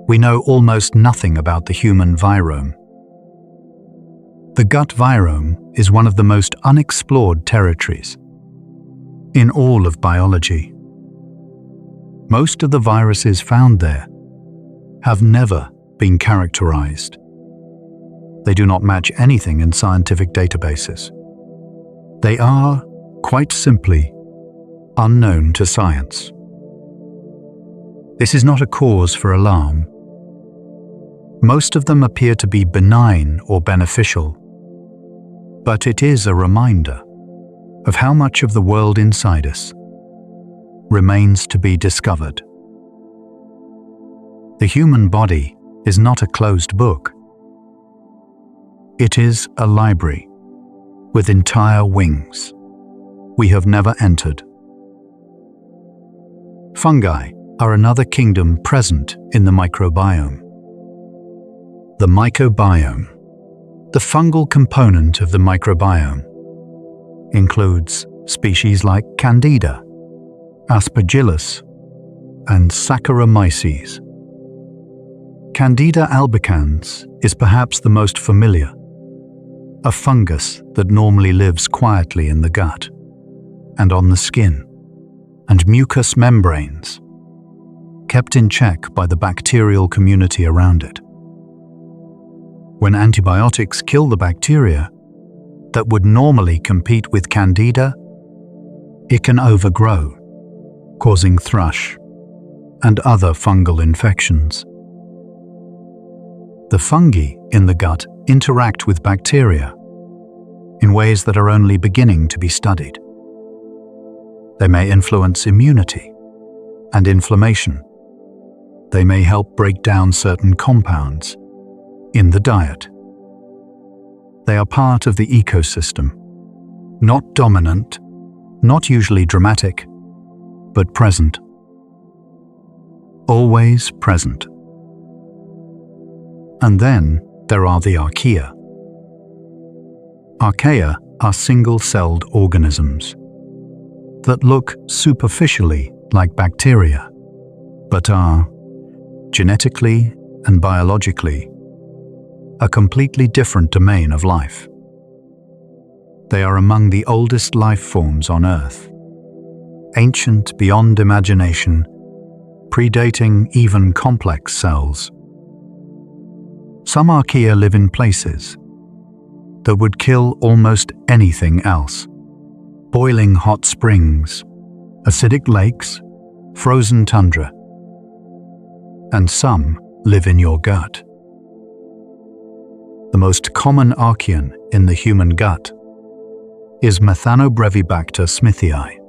We know almost nothing about the human virome. The gut virome is one of the most unexplored territories in all of biology. Most of the viruses found there have never been characterized. They do not match anything in scientific databases. They are, quite simply, unknown to science. This is not a cause for alarm. Most of them appear to be benign or beneficial, but it is a reminder of how much of the world inside us remains to be discovered. The human body is not a closed book. It is a library with entire wings we have never entered. Fungi are another kingdom present in the microbiome. The microbiome, the fungal component of the microbiome, includes species like Candida, Aspergillus, and Saccharomyces. Candida albicans is perhaps the most familiar, a fungus that normally lives quietly in the gut and on the skin and mucous membranes, kept in check by the bacterial community around it. When antibiotics kill the bacteria that would normally compete with Candida, it can overgrow, causing thrush and other fungal infections. The fungi in the gut interact with bacteria in ways that are only beginning to be studied. They may influence immunity and inflammation. They may help break down certain compounds in the diet. They are part of the ecosystem, not dominant, not usually dramatic, but present. always present. And then there are the archaea. Archaea are single-celled organisms that look superficially like bacteria, but are, genetically and biologically, a completely different domain of life. They are among the oldest life forms on Earth, ancient beyond imagination, predating even complex cells. Some archaea live in places that would kill almost anything else. Boiling hot springs, acidic lakes, frozen tundra. And some live in your gut. The most common archaean in the human gut is Methanobrevibacter smithii.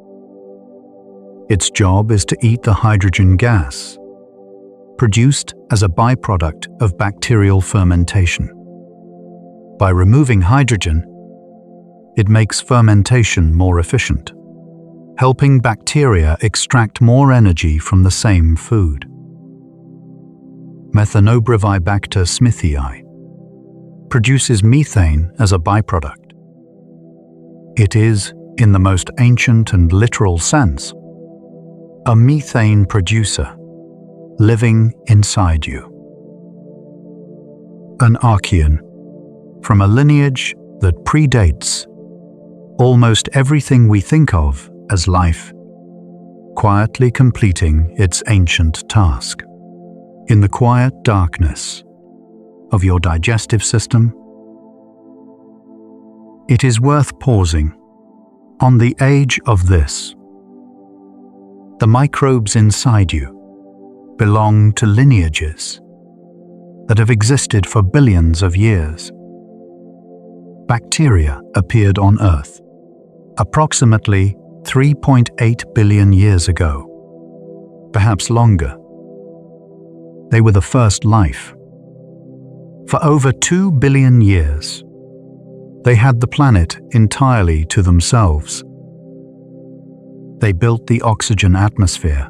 Its job is to eat the hydrogen gas, produced as a byproduct of bacterial fermentation. By removing hydrogen, it makes fermentation more efficient, helping bacteria extract more energy from the same food. Methanobrevibacter smithii produces methane as a byproduct. It is, in the most ancient and literal sense, a methane producer living inside you. An archaean from a lineage that predates almost everything we think of as life, quietly completing its ancient task. In the quiet darkness of your digestive system, it is worth pausing on the age of this. The microbes inside you belong to lineages that have existed for billions of years. Bacteria appeared on Earth approximately 3.8 billion years ago, perhaps longer. They were the first life. For over 2 billion years, they had the planet entirely to themselves. They built the oxygen atmosphere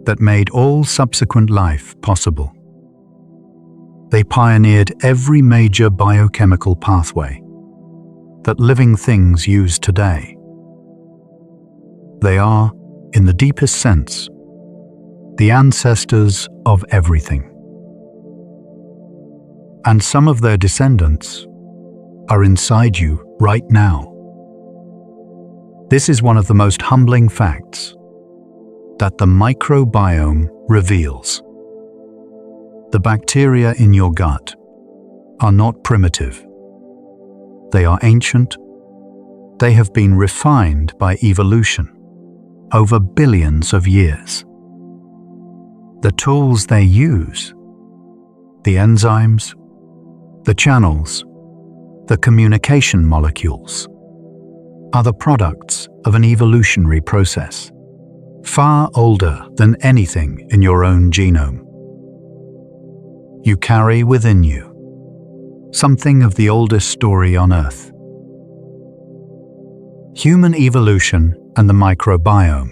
that made all subsequent life possible. They pioneered every major biochemical pathway that living things use today. They are, in the deepest sense, the ancestors of everything. And some of their descendants are inside you right now. This is one of the most humbling facts that the microbiome reveals. The bacteria in your gut are not primitive. They are ancient. They have been refined by evolution over billions of years. The tools they use, the enzymes, the channels, the communication molecules, are the products of an evolutionary process, far older than anything in your own genome. You carry within you something of the oldest story on Earth. Human evolution and the microbiome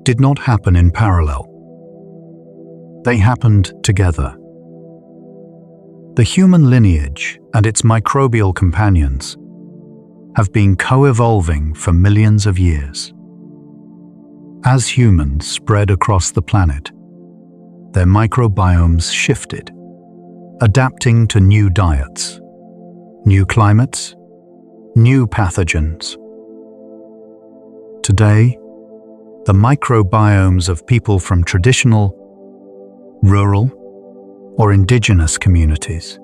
did not happen in parallel. They happened together. The human lineage and its microbial companions have been co-evolving for millions of years. As humans spread across the planet, their microbiomes shifted, adapting to new diets, new climates, new pathogens. Today, the microbiomes of people from traditional, rural, or indigenous communities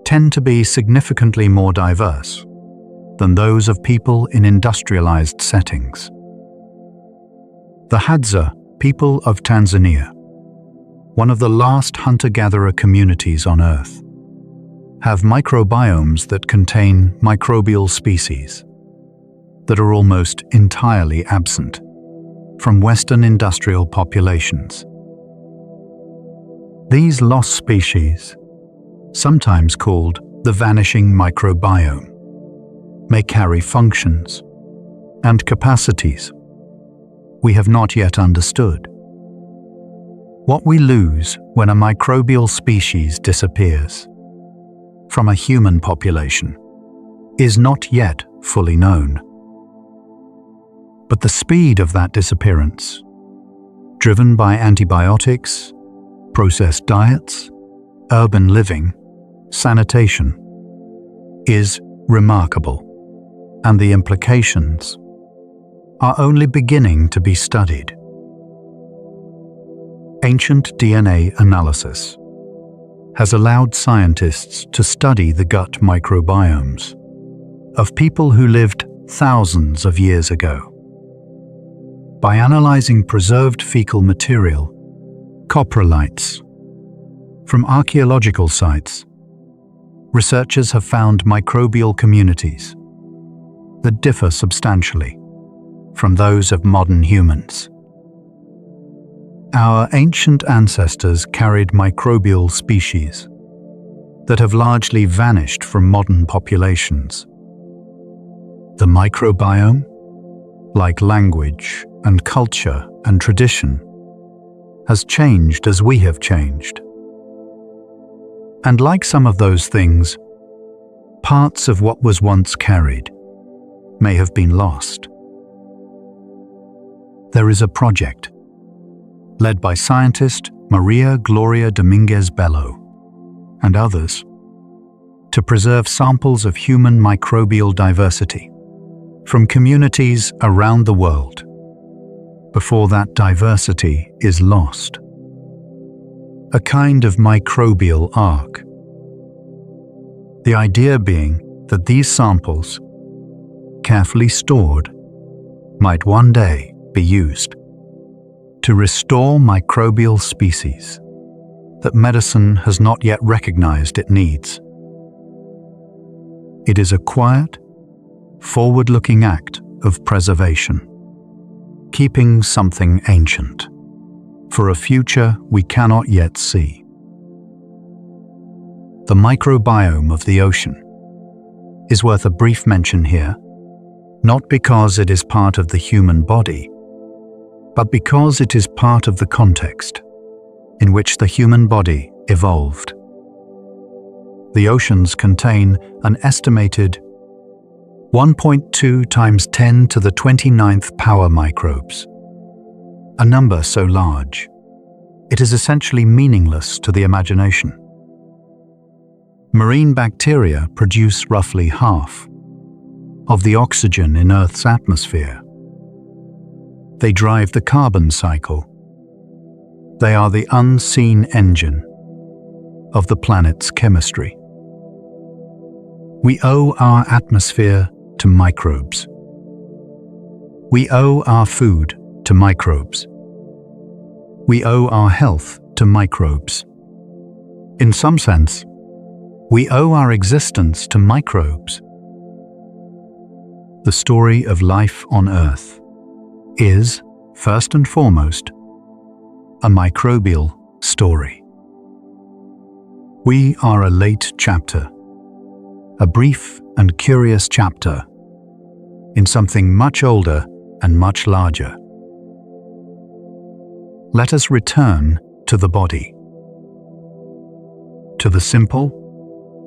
tend to be significantly more diverse than those of people in industrialized settings. The Hadza people of Tanzania, one of the last hunter-gatherer communities on Earth, have microbiomes that contain microbial species that are almost entirely absent from Western industrial populations. These lost species, sometimes called the vanishing microbiome, may carry functions and capacities we have not yet understood. What we lose when a microbial species disappears from a human population is not yet fully known. But the speed of that disappearance, driven by antibiotics, processed diets, urban living, sanitation, is remarkable, and the implications are only beginning to be studied. Ancient DNA analysis has allowed scientists to study the gut microbiomes of people who lived thousands of years ago. By analyzing preserved fecal material, coprolites, from archaeological sites, researchers have found microbial communities that differ substantially from those of modern humans. Our ancient ancestors carried microbial species that have largely vanished from modern populations. The microbiome, like language and culture and tradition, has changed as we have changed. And like some of those things, parts of what was once carried may have been lost. There is a project led by scientist Maria Gloria Dominguez Bello and others to preserve samples of human microbial diversity from communities around the world before that diversity is lost. A kind of microbial ark. The idea being that these samples, carefully stored, might one day be used to restore microbial species that medicine has not yet recognized it needs. It is a quiet, forward-looking act of preservation, keeping something ancient for a future we cannot yet see. The microbiome of the ocean is worth a brief mention here, not because it is part of the human body, but because it is part of the context in which the human body evolved. The oceans contain an estimated 1.2 times 10 to the 29th power microbes, a number so large, it is essentially meaningless to the imagination. Marine bacteria produce roughly half of the oxygen in Earth's atmosphere. They drive the carbon cycle. They are the unseen engine of the planet's chemistry. We owe our atmosphere to microbes. We owe our food to microbes. We owe our health to microbes. In some sense, we owe our existence to microbes. The story of life on Earth is, first and foremost, a microbial story. We are a late chapter, a brief and curious chapter in something much older and much larger. Let us return to the body, to the simple,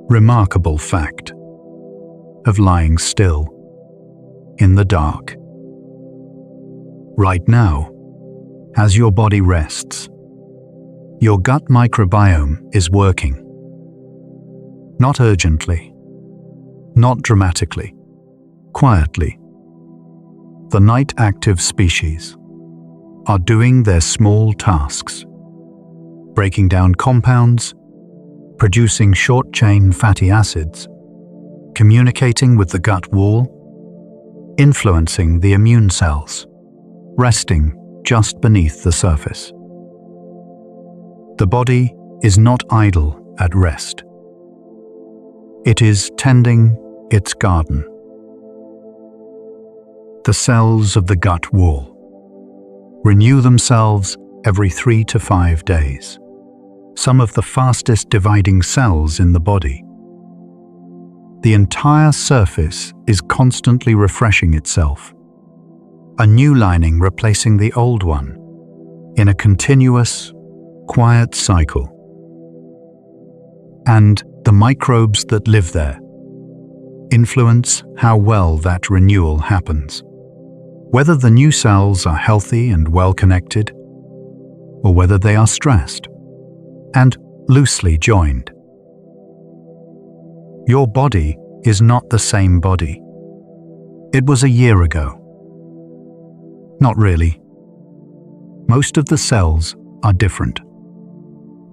remarkable fact of lying still in the dark. Right now, as your body rests, your gut microbiome is working. Not urgently, not dramatically, quietly. The night-active species are doing their small tasks, breaking down compounds, producing short-chain fatty acids, communicating with the gut wall, influencing the immune cells, resting just beneath the surface. The body is not idle at rest. It is tending its garden. The cells of the gut wall renew themselves every 3 to 5 days, some of the fastest dividing cells in the body. The entire surface is constantly refreshing itself, a new lining replacing the old one, in a continuous, quiet cycle. And the microbes that live there influence how well that renewal happens. Whether the new cells are healthy and well connected, or whether they are stressed and loosely joined. Your body is not the same body it was a year ago. Not really. Most of the cells are different.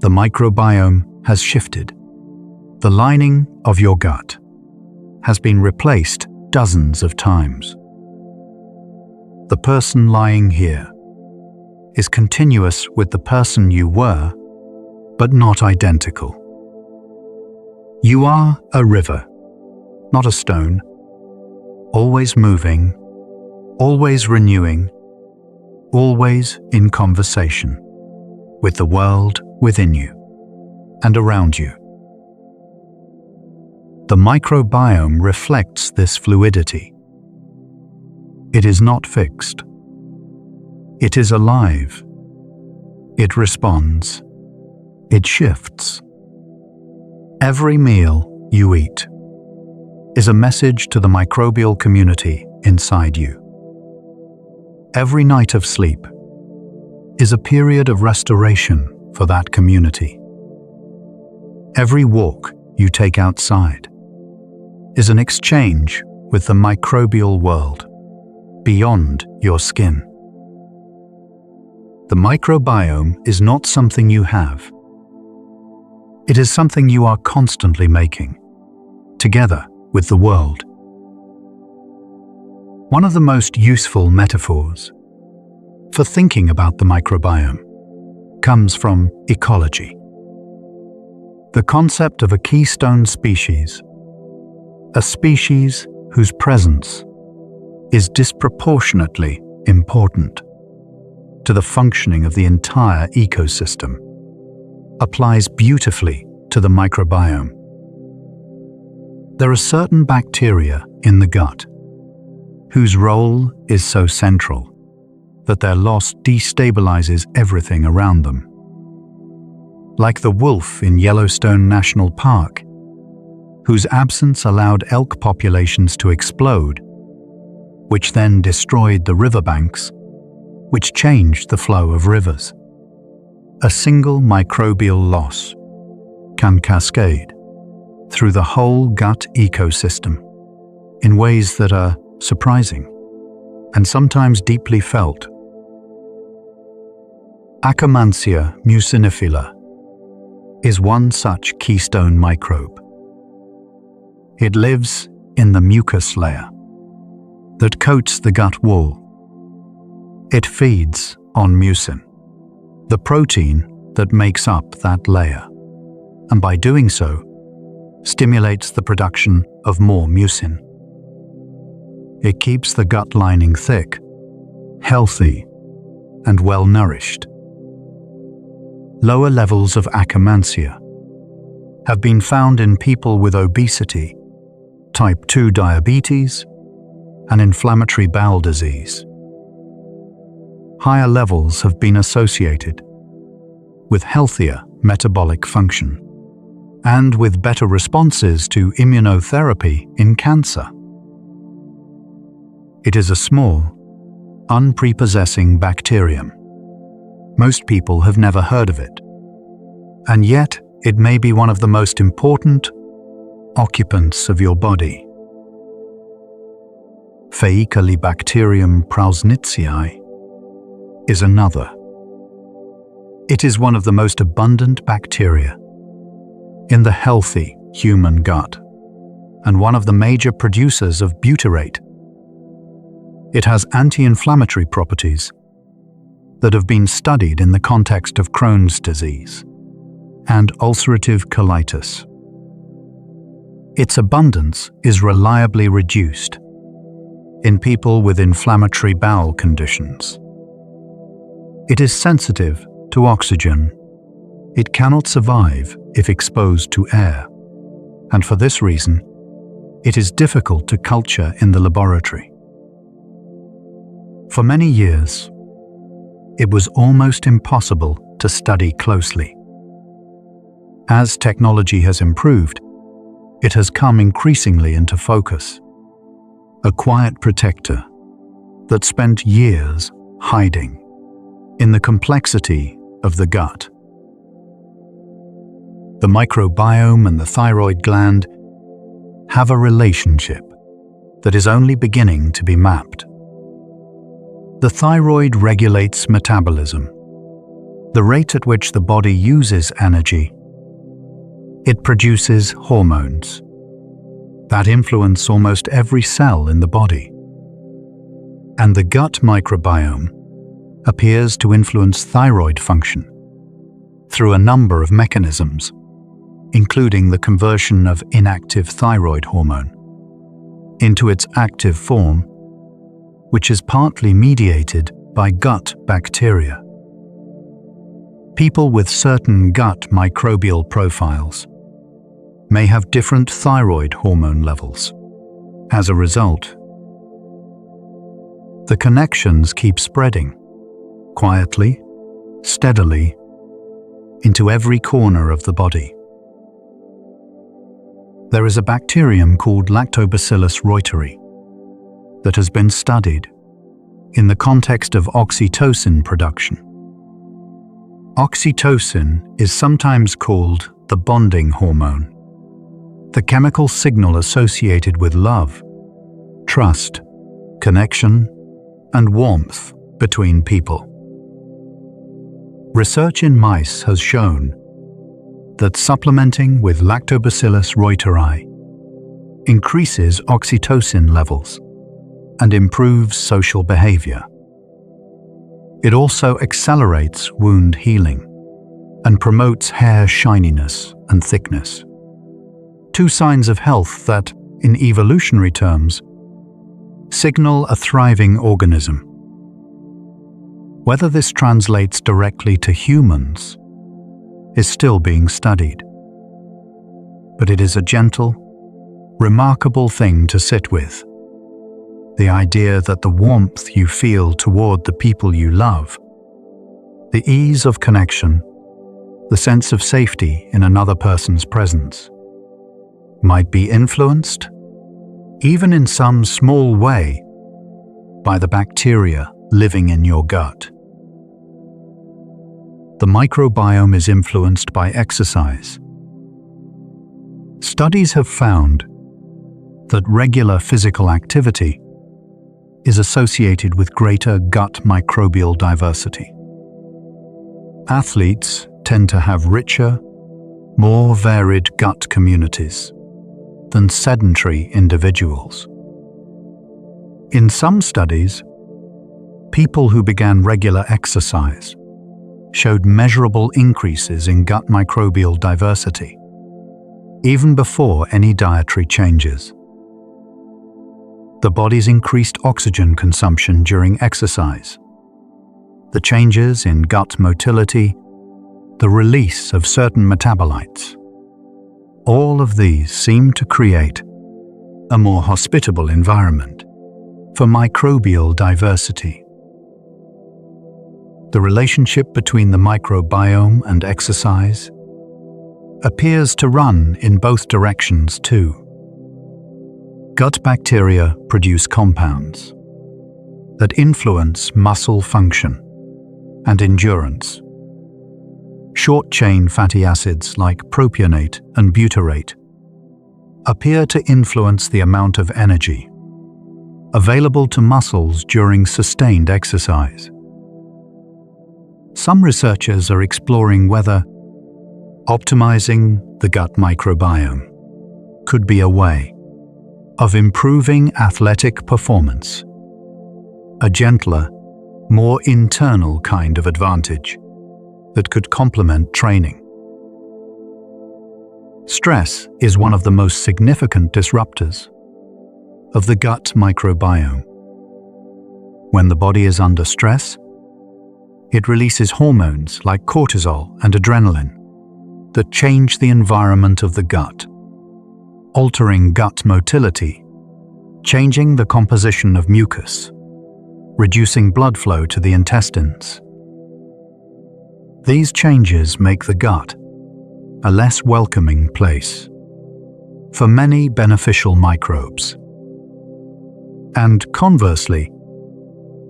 The microbiome has shifted. The lining of your gut has been replaced dozens of times. The person lying here is continuous with the person you were, but not identical. You are a river, not a stone, always moving, always renewing, always in conversation with the world within you and around you. The microbiome reflects this fluidity. It is not fixed. It is alive. It responds. It shifts. Every meal you eat is a message to the microbial community inside you. Every night of sleep is a period of restoration for that community. Every walk you take outside is an exchange with the microbial world beyond your skin. The microbiome is not something you have. It is something you are constantly making, together with the world. One of the most useful metaphors for thinking about the microbiome comes from ecology. The concept of a keystone species, a species whose presence is disproportionately important to the functioning of the entire ecosystem, applies beautifully to the microbiome. There are certain bacteria in the gut whose role is so central that their loss destabilizes everything around them. Like the wolf in Yellowstone National Park, whose absence allowed elk populations to explode, which then destroyed the riverbanks, which changed the flow of rivers. A single microbial loss can cascade through the whole gut ecosystem in ways that are surprising and sometimes deeply felt. Akkermansia mucinifera is one such keystone microbe. It lives in the mucus layer that coats the gut wall. It feeds on mucin, the protein that makes up that layer, and by doing so, stimulates the production of more mucin. It keeps the gut lining thick, healthy, and well-nourished. Lower levels of Akkermansia have been found in people with obesity, type 2 diabetes, and inflammatory bowel disease. Higher levels have been associated with healthier metabolic function and with better responses to immunotherapy in cancer. It is a small, unprepossessing bacterium. Most people have never heard of it, and yet it may be one of the most important occupants of your body. Faecalibacterium prausnitzii is another. It is one of the most abundant bacteria in the healthy human gut and one of the major producers of butyrate. It has anti-inflammatory properties that have been studied in the context of Crohn's disease and ulcerative colitis. Its abundance is reliably reduced in people with inflammatory bowel conditions. It is sensitive to oxygen. It cannot survive if exposed to air, and for this reason, it is difficult to culture in the laboratory. For many years, it was almost impossible to study closely. As technology has improved, it has come increasingly into focus. A quiet protector that spent years hiding in the complexity of the gut. The microbiome and the thyroid gland have a relationship that is only beginning to be mapped. The thyroid regulates metabolism, the rate at which the body uses energy. It produces hormones that influence almost every cell in the body. And the gut microbiome appears to influence thyroid function through a number of mechanisms, including the conversion of inactive thyroid hormone into its active form, which is partly mediated by gut bacteria. People with certain gut microbial profiles may have different thyroid hormone levels. As a result, the connections keep spreading, quietly, steadily, into every corner of the body. There is a bacterium called Lactobacillus reuteri that has been studied in the context of oxytocin production. Oxytocin is sometimes called the bonding hormone, the chemical signal associated with love, trust, connection, and warmth between people. Research in mice has shown that supplementing with Lactobacillus reuteri increases oxytocin levels and improves social behavior. It also accelerates wound healing and promotes hair shininess and thickness. Two signs of health that, in evolutionary terms, signal a thriving organism. Whether this translates directly to humans is still being studied. But it is a gentle, remarkable thing to sit with. The idea that the warmth you feel toward the people you love, the ease of connection, the sense of safety in another person's presence, might be influenced, even in some small way, by the bacteria living in your gut. The microbiome is influenced by exercise. Studies have found that regular physical activity is associated with greater gut microbial diversity. Athletes tend to have richer, more varied gut communities than sedentary individuals. In some studies, people who began regular exercise showed measurable increases in gut microbial diversity, even before any dietary changes. The body's increased oxygen consumption during exercise, the changes in gut motility, the release of certain metabolites, all of these seem to create a more hospitable environment for microbial diversity. The relationship between the microbiome and exercise appears to run in both directions too. Gut bacteria produce compounds that influence muscle function and endurance. Short-chain fatty acids like propionate and butyrate appear to influence the amount of energy available to muscles during sustained exercise. Some researchers are exploring whether optimizing the gut microbiome could be a way of improving athletic performance, a gentler, more internal kind of advantage that could complement training. Stress is one of the most significant disruptors of the gut microbiome. When the body is under stress, it releases hormones like cortisol and adrenaline that change the environment of the gut, altering gut motility, changing the composition of mucus, reducing blood flow to the intestines. These changes make the gut a less welcoming place for many beneficial microbes. And conversely,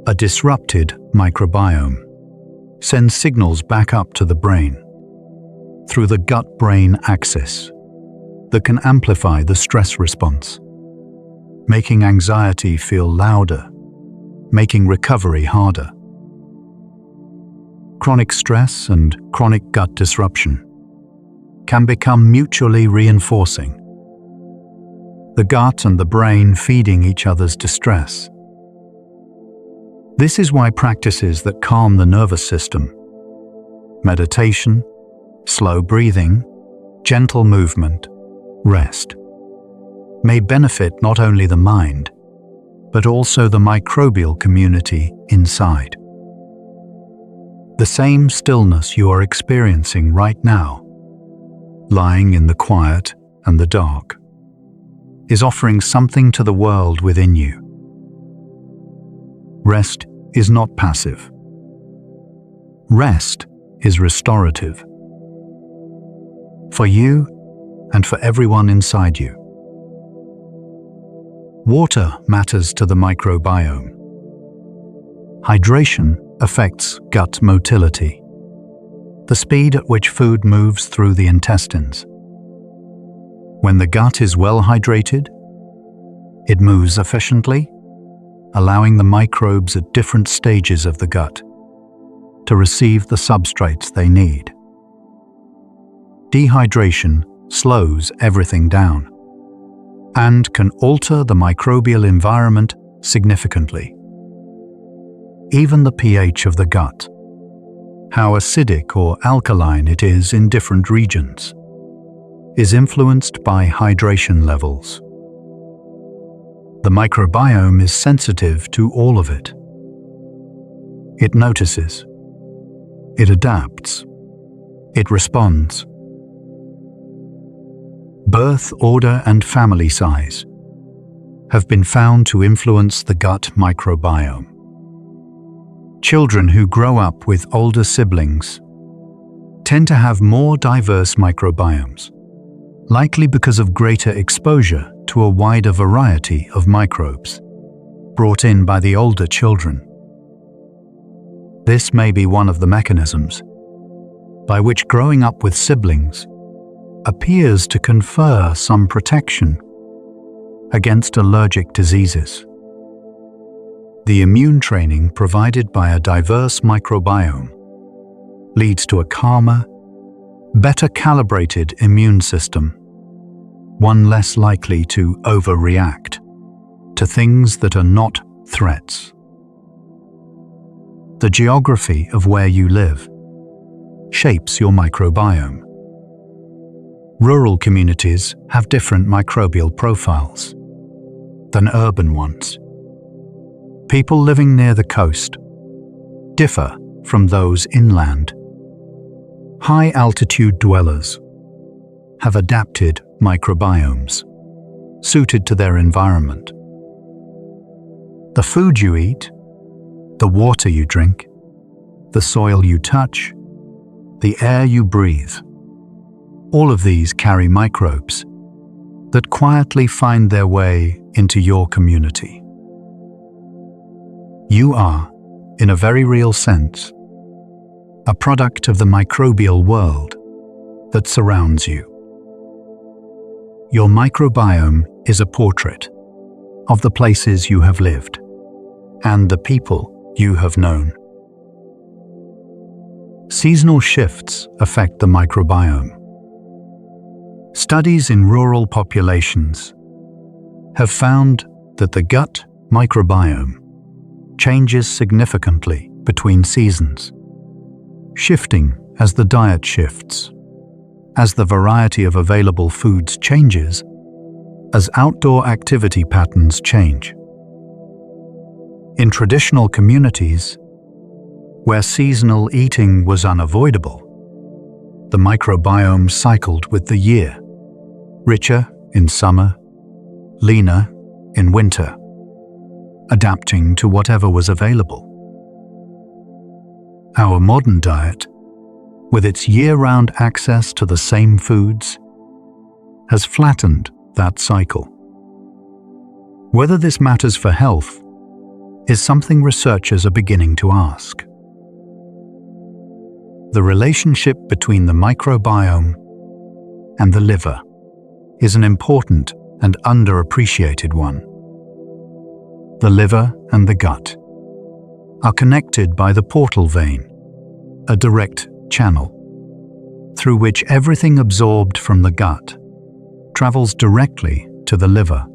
a disrupted microbiome sends signals back up to the brain through the gut-brain axis that can amplify the stress response, making anxiety feel louder, making recovery harder. Chronic stress and chronic gut disruption can become mutually reinforcing, the gut and the brain feeding each other's distress. This is why practices that calm the nervous system, meditation, slow breathing, gentle movement, rest, may benefit not only the mind, but also the microbial community inside. The same stillness you are experiencing right now, lying in the quiet and the dark, is offering something to the world within you. Rest is not passive. Rest is restorative. For you and for everyone inside you. Water matters to the microbiome. Hydration affects gut motility, the speed at which food moves through the intestines. When the gut is well hydrated, it moves efficiently, allowing the microbes at different stages of the gut to receive the substrates they need. Dehydration slows everything down and can alter the microbial environment significantly. Even the pH of the gut, how acidic or alkaline it is in different regions, is influenced by hydration levels. The microbiome is sensitive to all of it. It notices. It adapts. It responds. Birth order and family size have been found to influence the gut microbiome. Children who grow up with older siblings tend to have more diverse microbiomes, likely because of greater exposure to a wider variety of microbes brought in by the older children. This may be one of the mechanisms by which growing up with siblings appears to confer some protection against allergic diseases. The immune training provided by a diverse microbiome leads to a calmer, better calibrated immune system, one less likely to overreact to things that are not threats. The geography of where you live shapes your microbiome. Rural communities have different microbial profiles than urban ones. People living near the coast differ from those inland. High-altitude dwellers have adapted microbiomes suited to their environment. The food you eat, the water you drink, the soil you touch, the air you breathe, all of these carry microbes that quietly find their way into your community. You are, in a very real sense, a product of the microbial world that surrounds you. Your microbiome is a portrait of the places you have lived and the people you have known. Seasonal shifts affect the microbiome. Studies in rural populations have found that the gut microbiome changes significantly between seasons, shifting as the diet shifts, as the variety of available foods changes, as outdoor activity patterns change. In traditional communities, where seasonal eating was unavoidable, the microbiome cycled with the year, richer in summer, leaner in winter, adapting to whatever was available. Our modern diet with its year-round access to the same foods, has flattened that cycle. Whether this matters for health is something researchers are beginning to ask. The relationship between the microbiome and the liver is an important and underappreciated one. The liver and the gut are connected by the portal vein, a direct channel through which everything absorbed from the gut travels directly to the liver.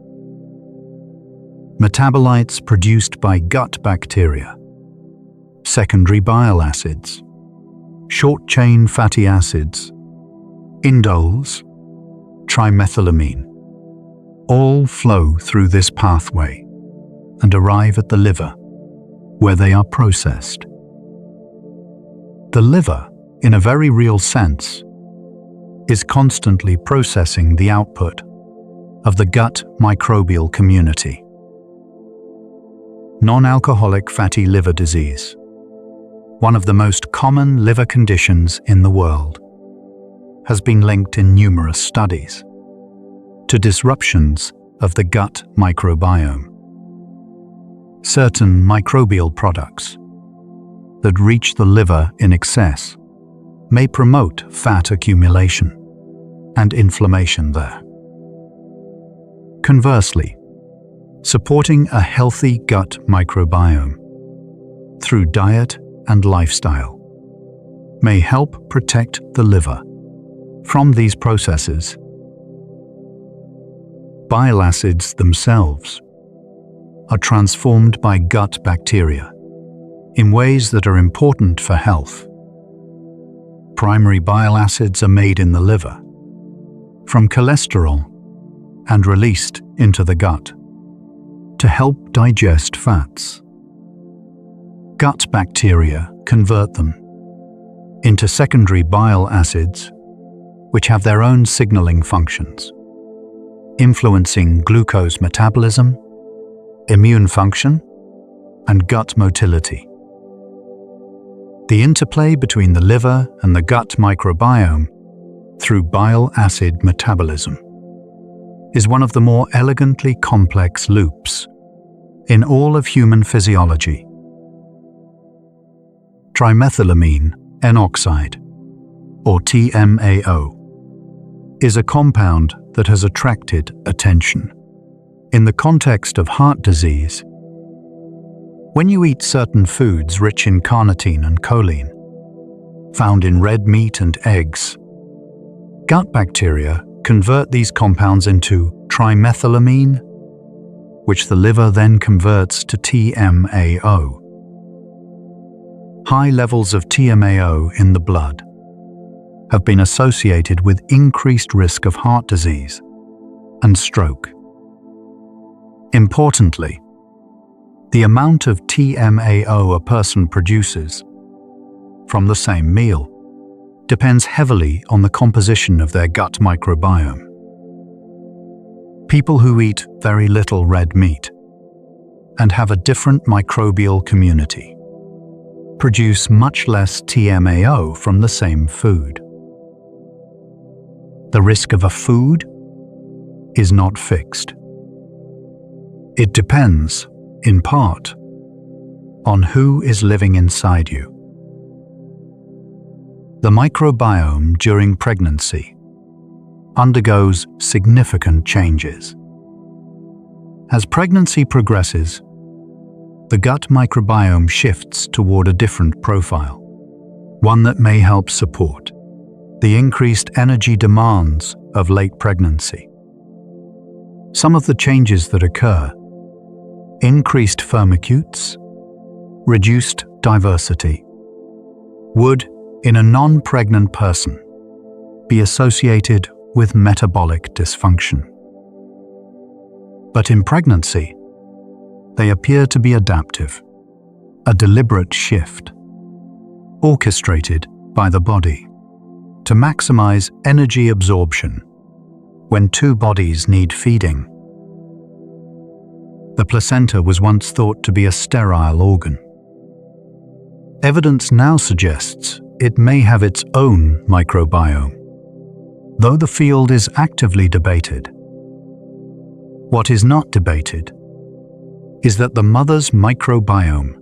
Metabolites produced by gut bacteria, secondary bile acids, short-chain fatty acids, indoles, trimethylamine, all flow through this pathway and arrive at the liver, where they are processed. The liver, in a very real sense, is constantly processing the output of the gut microbial community. Non-alcoholic fatty liver disease, one of the most common liver conditions in the world, has been linked in numerous studies to disruptions of the gut microbiome. Certain microbial products that reach the liver in excess may promote fat accumulation and inflammation there. Conversely, supporting a healthy gut microbiome through diet and lifestyle may help protect the liver from these processes. Bile acids themselves are transformed by gut bacteria in ways that are important for health. Primary bile acids are made in the liver from cholesterol and released into the gut to help digest fats. Gut bacteria convert them into secondary bile acids, which have their own signaling functions, influencing glucose metabolism, immune function, and gut motility. The interplay between the liver and the gut microbiome through bile acid metabolism is one of the more elegantly complex loops in all of human physiology. Trimethylamine N-oxide, or TMAO, is a compound that has attracted attention in the context of heart disease. When you eat certain foods rich in carnitine and choline, found in red meat and eggs, gut bacteria convert these compounds into trimethylamine, which the liver then converts to TMAO. High levels of TMAO in the blood have been associated with increased risk of heart disease and stroke. Importantly, the amount of TMAO a person produces from the same meal depends heavily on the composition of their gut microbiome. People who eat very little red meat and have a different microbial community produce much less TMAO from the same food. The risk of a food is not fixed. It depends, in part, on who is living inside you. The microbiome during pregnancy undergoes significant changes. As pregnancy progresses, the gut microbiome shifts toward a different profile, one that may help support the increased energy demands of late pregnancy. Some of the changes that occur: increased firmicutes, reduced diversity, would, in a non-pregnant person, be associated with metabolic dysfunction. But in pregnancy, they appear to be adaptive, a deliberate shift, orchestrated by the body to maximize energy absorption when two bodies need feeding. The placenta was once thought to be a sterile organ. Evidence now suggests it may have its own microbiome, though the field is actively debated. What is not debated is that the mother's microbiome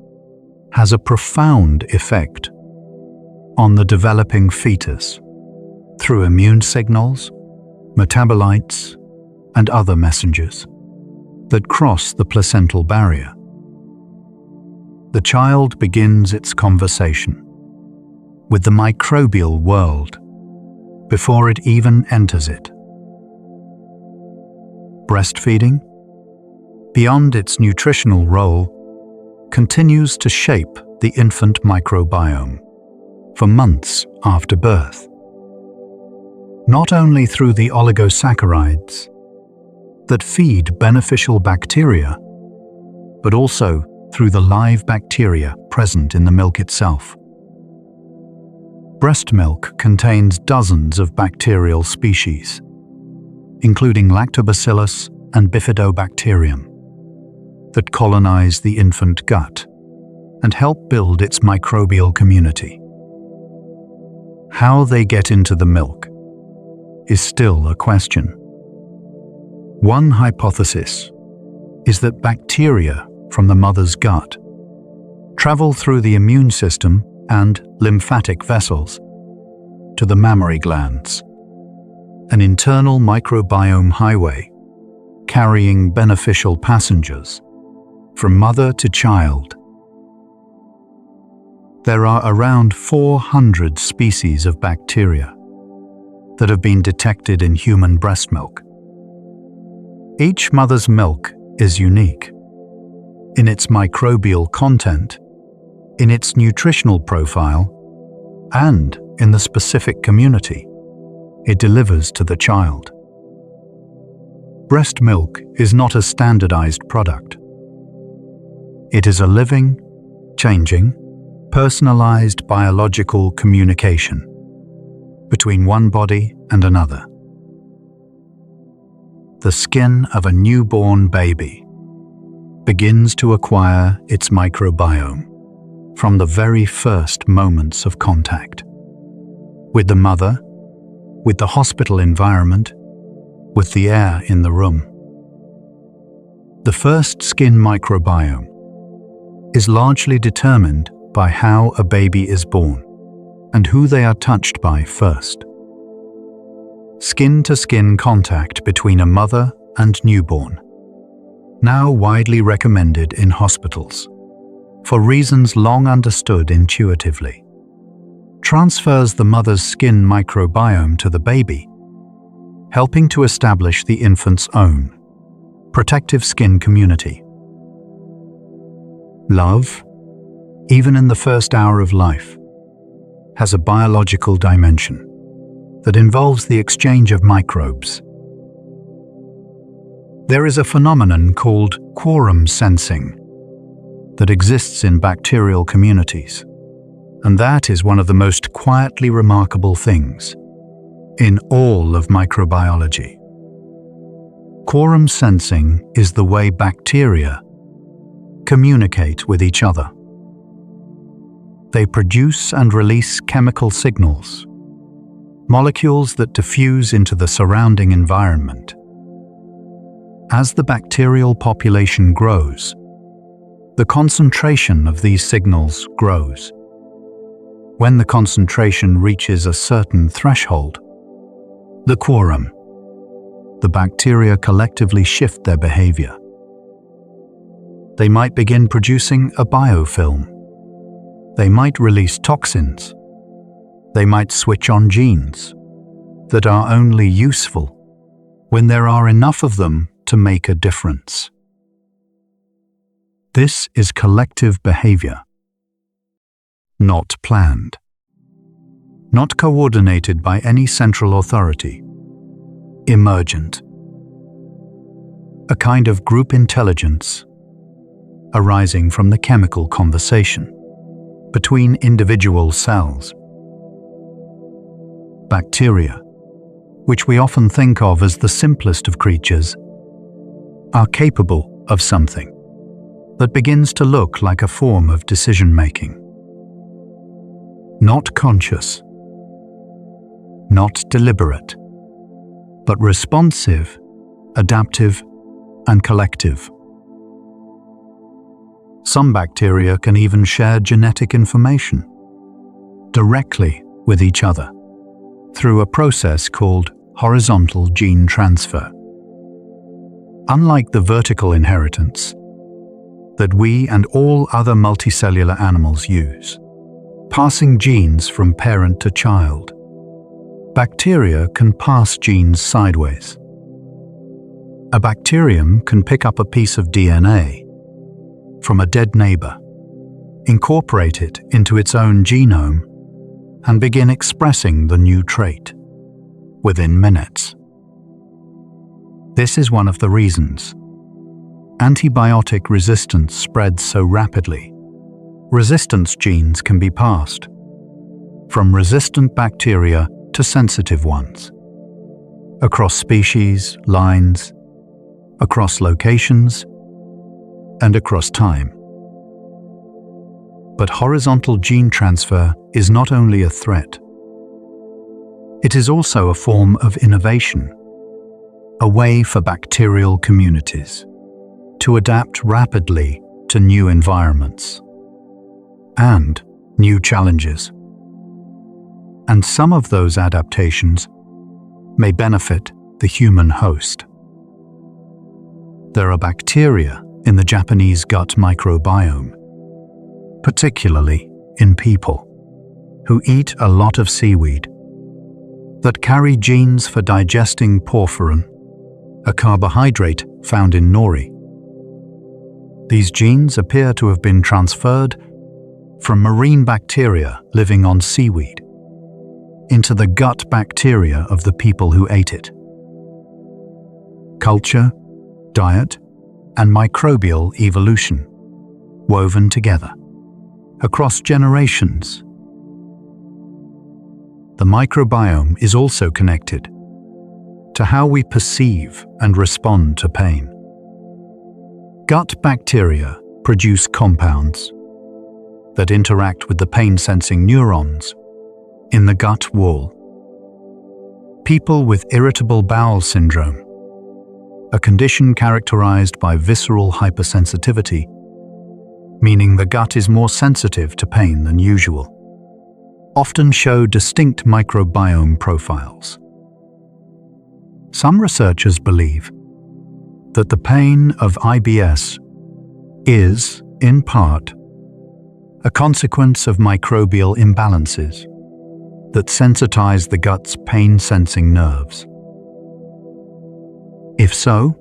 has a profound effect on the developing fetus through immune signals, metabolites, and other messengers that cross the placental barrier. The child begins its conversation with the microbial world before it even enters it. Breastfeeding, beyond its nutritional role, continues to shape the infant microbiome for months after birth. Not only through the oligosaccharides that feed beneficial bacteria, but also through the live bacteria present in the milk itself. Breast milk contains dozens of bacterial species, including lactobacillus and bifidobacterium, that colonize the infant gut and help build its microbial community. How they get into the milk is still a question. One hypothesis is that bacteria from the mother's gut travel through the immune system and lymphatic vessels to the mammary glands, an internal microbiome highway carrying beneficial passengers from mother to child. There are around 400 species of bacteria that have been detected in human breast milk. Each mother's milk is unique in its microbial content, in its nutritional profile, and in the specific community it delivers to the child. Breast milk is not a standardized product. It is a living, changing, personalized biological communication between one body and another. The skin of a newborn baby begins to acquire its microbiome from the very first moments of contact with the mother, with the hospital environment, with the air in the room. The first skin microbiome is largely determined by how a baby is born and who they are touched by first. Skin-to-skin contact between a mother and newborn, now widely recommended in hospitals, for reasons long understood intuitively, transfers the mother's skin microbiome to the baby, helping to establish the infant's own protective skin community. Love, even in the first hour of life, has a biological dimension that involves the exchange of microbes. There is a phenomenon called quorum sensing that exists in bacterial communities, and that is one of the most quietly remarkable things in all of microbiology. Quorum sensing is the way bacteria communicate with each other. They produce and release chemical signals, molecules that diffuse into the surrounding environment. As the bacterial population grows, the concentration of these signals grows. When the concentration reaches a certain threshold, the quorum, the bacteria collectively shift their behavior. They might begin producing a biofilm. They might release toxins. They might switch on genes that are only useful when there are enough of them to make a difference. This is collective behavior, not planned, not coordinated by any central authority, emergent. A kind of group intelligence arising from the chemical conversation between individual cells. Bacteria, which we often think of as the simplest of creatures, are capable of something that begins to look like a form of decision-making. Not conscious, not deliberate, but responsive, adaptive, and collective. Some bacteria can even share genetic information directly with each other through a process called horizontal gene transfer. Unlike the vertical inheritance that we and all other multicellular animals use, passing genes from parent to child, bacteria can pass genes sideways. A bacterium can pick up a piece of DNA from a dead neighbor, incorporate it into its own genome, and begin expressing the new trait within minutes. This is one of the reasons antibiotic resistance spreads so rapidly. Resistance genes can be passed from resistant bacteria to sensitive ones, across species, lines, across locations, and across time. But horizontal gene transfer is not only a threat. It is also a form of innovation, a way for bacterial communities to adapt rapidly to new environments and new challenges. And some of those adaptations may benefit the human host. There are bacteria in the Japanese gut microbiome, particularly in people who eat a lot of seaweed, that carry genes for digesting porphyrin, a carbohydrate found in nori. These genes appear to have been transferred from marine bacteria living on seaweed into the gut bacteria of the people who ate it. Culture, diet, and microbial evolution woven together across generations. The microbiome is also connected to how we perceive and respond to pain. Gut bacteria produce compounds that interact with the pain-sensing neurons in the gut wall. People with irritable bowel syndrome, a condition characterized by visceral hypersensitivity, meaning the gut is more sensitive to pain than usual, often show distinct microbiome profiles. Some researchers believe that the pain of IBS is, in part, a consequence of microbial imbalances that sensitize the gut's pain-sensing nerves. If so,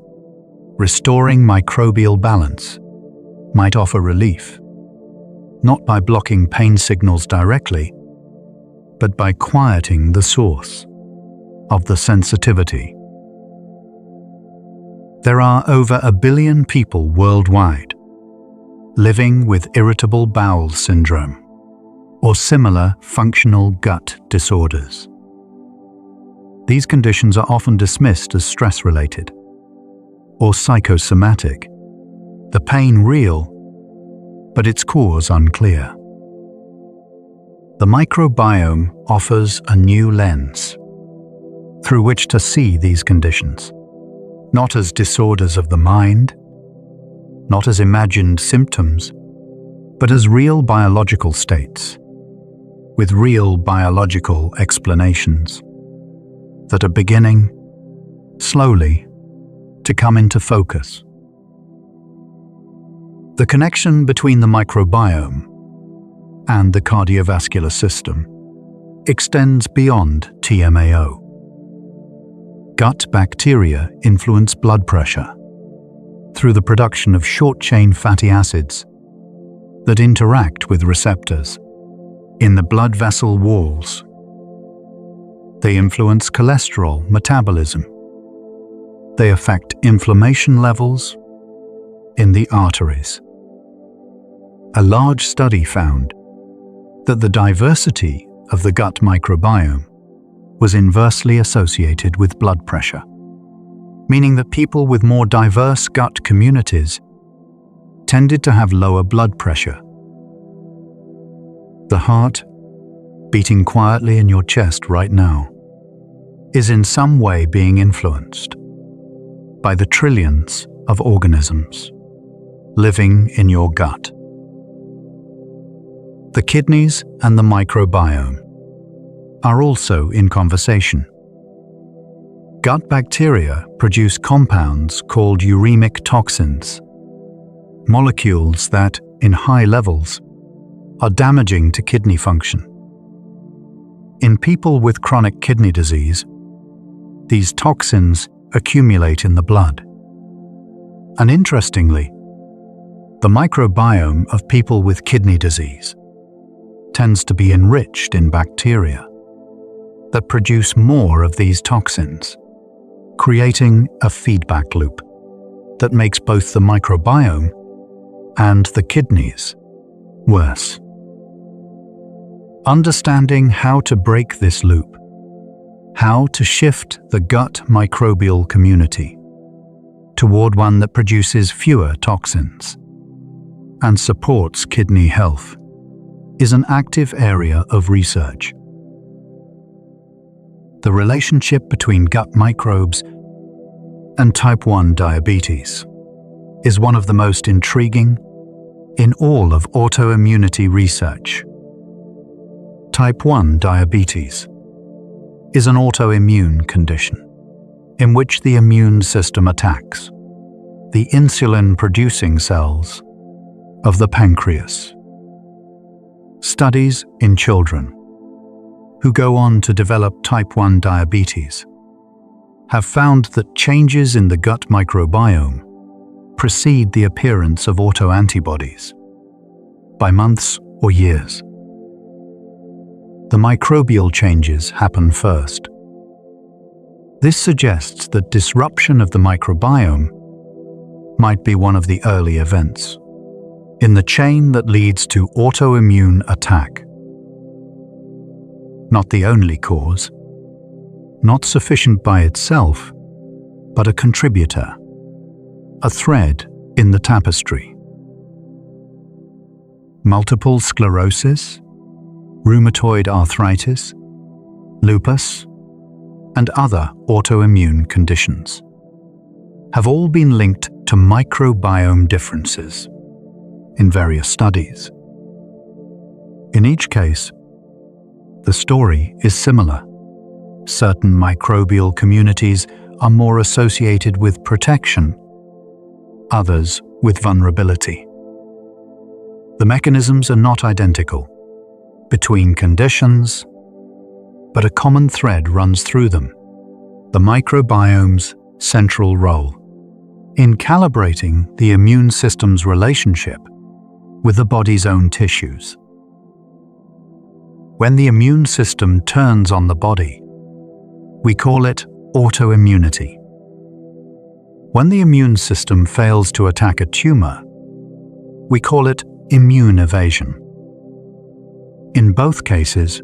restoring microbial balance might offer relief, not by blocking pain signals directly, but by quieting the source of the sensitivity. There are over 1 billion people worldwide living with irritable bowel syndrome or similar functional gut disorders. These conditions are often dismissed as stress-related or psychosomatic, the pain real, but its cause unclear. The microbiome offers a new lens through which to see these conditions, not as disorders of the mind, not as imagined symptoms, but as real biological states, with real biological explanations that are beginning, slowly, to come into focus. The connection between the microbiome and the cardiovascular system extends beyond TMAO. Gut bacteria influence blood pressure through the production of short-chain fatty acids that interact with receptors in the blood vessel walls. They influence cholesterol metabolism. They affect inflammation levels in the arteries. A large study found that the diversity of the gut microbiome was inversely associated with blood pressure, meaning that people with more diverse gut communities tended to have lower blood pressure. The heart beating quietly in your chest right now, is in some way being influenced by the trillions of organisms living in your gut. The kidneys and the microbiome are also in conversation. Gut bacteria produce compounds called uremic toxins, molecules that, in high levels, are damaging to kidney function. In people with chronic kidney disease, these toxins accumulate in the blood. And interestingly, the microbiome of people with kidney disease tends to be enriched in bacteria that produce more of these toxins, creating a feedback loop that makes both the microbiome and the kidneys worse. Understanding how to break this loop, how to shift the gut microbial community toward one that produces fewer toxins and supports kidney health, is an active area of research. The relationship between gut microbes and type 1 diabetes is one of the most intriguing in all of autoimmunity research. Type 1 diabetes is an autoimmune condition in which the immune system attacks the insulin-producing cells of the pancreas. Studies in children who go on to develop type 1 diabetes have found that changes in the gut microbiome precede the appearance of autoantibodies by months or years. The microbial changes happen first. This suggests that disruption of the microbiome might be one of the early events in the chain that leads to autoimmune attack. Not the only cause, not sufficient by itself, but a contributor, a thread in the tapestry. Multiple sclerosis, rheumatoid arthritis, lupus, and other autoimmune conditions have all been linked to microbiome differences in various studies. In each case, the story is similar. Certain microbial communities are more associated with protection, others with vulnerability. The mechanisms are not identical between conditions, but a common thread runs through them: the microbiome's central role in calibrating the immune system's relationship with the body's own tissues. When the immune system turns on the body, we call it autoimmunity. When the immune system fails to attack a tumor, we call it immune evasion. In both cases,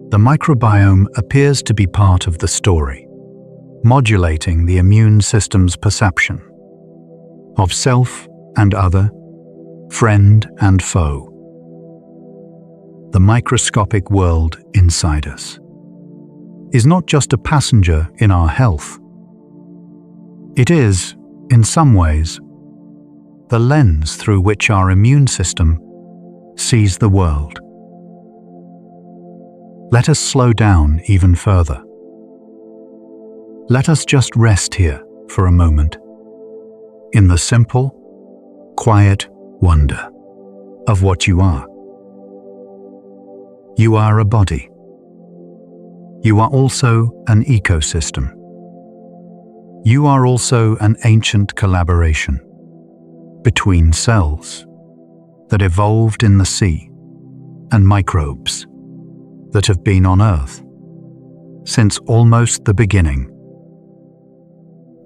the microbiome appears to be part of the story, modulating the immune system's perception of self and other, friend and foe. The microscopic world inside us is not just a passenger in our health. It is, in some ways, the lens through which our immune system sees the world. Let us slow down even further. Let us just rest here for a moment in the simple, quiet wonder of what you are. You are a body. You are also an ecosystem. You are also an ancient collaboration between cells that evolved in the sea and microbes that have been on Earth since almost the beginning.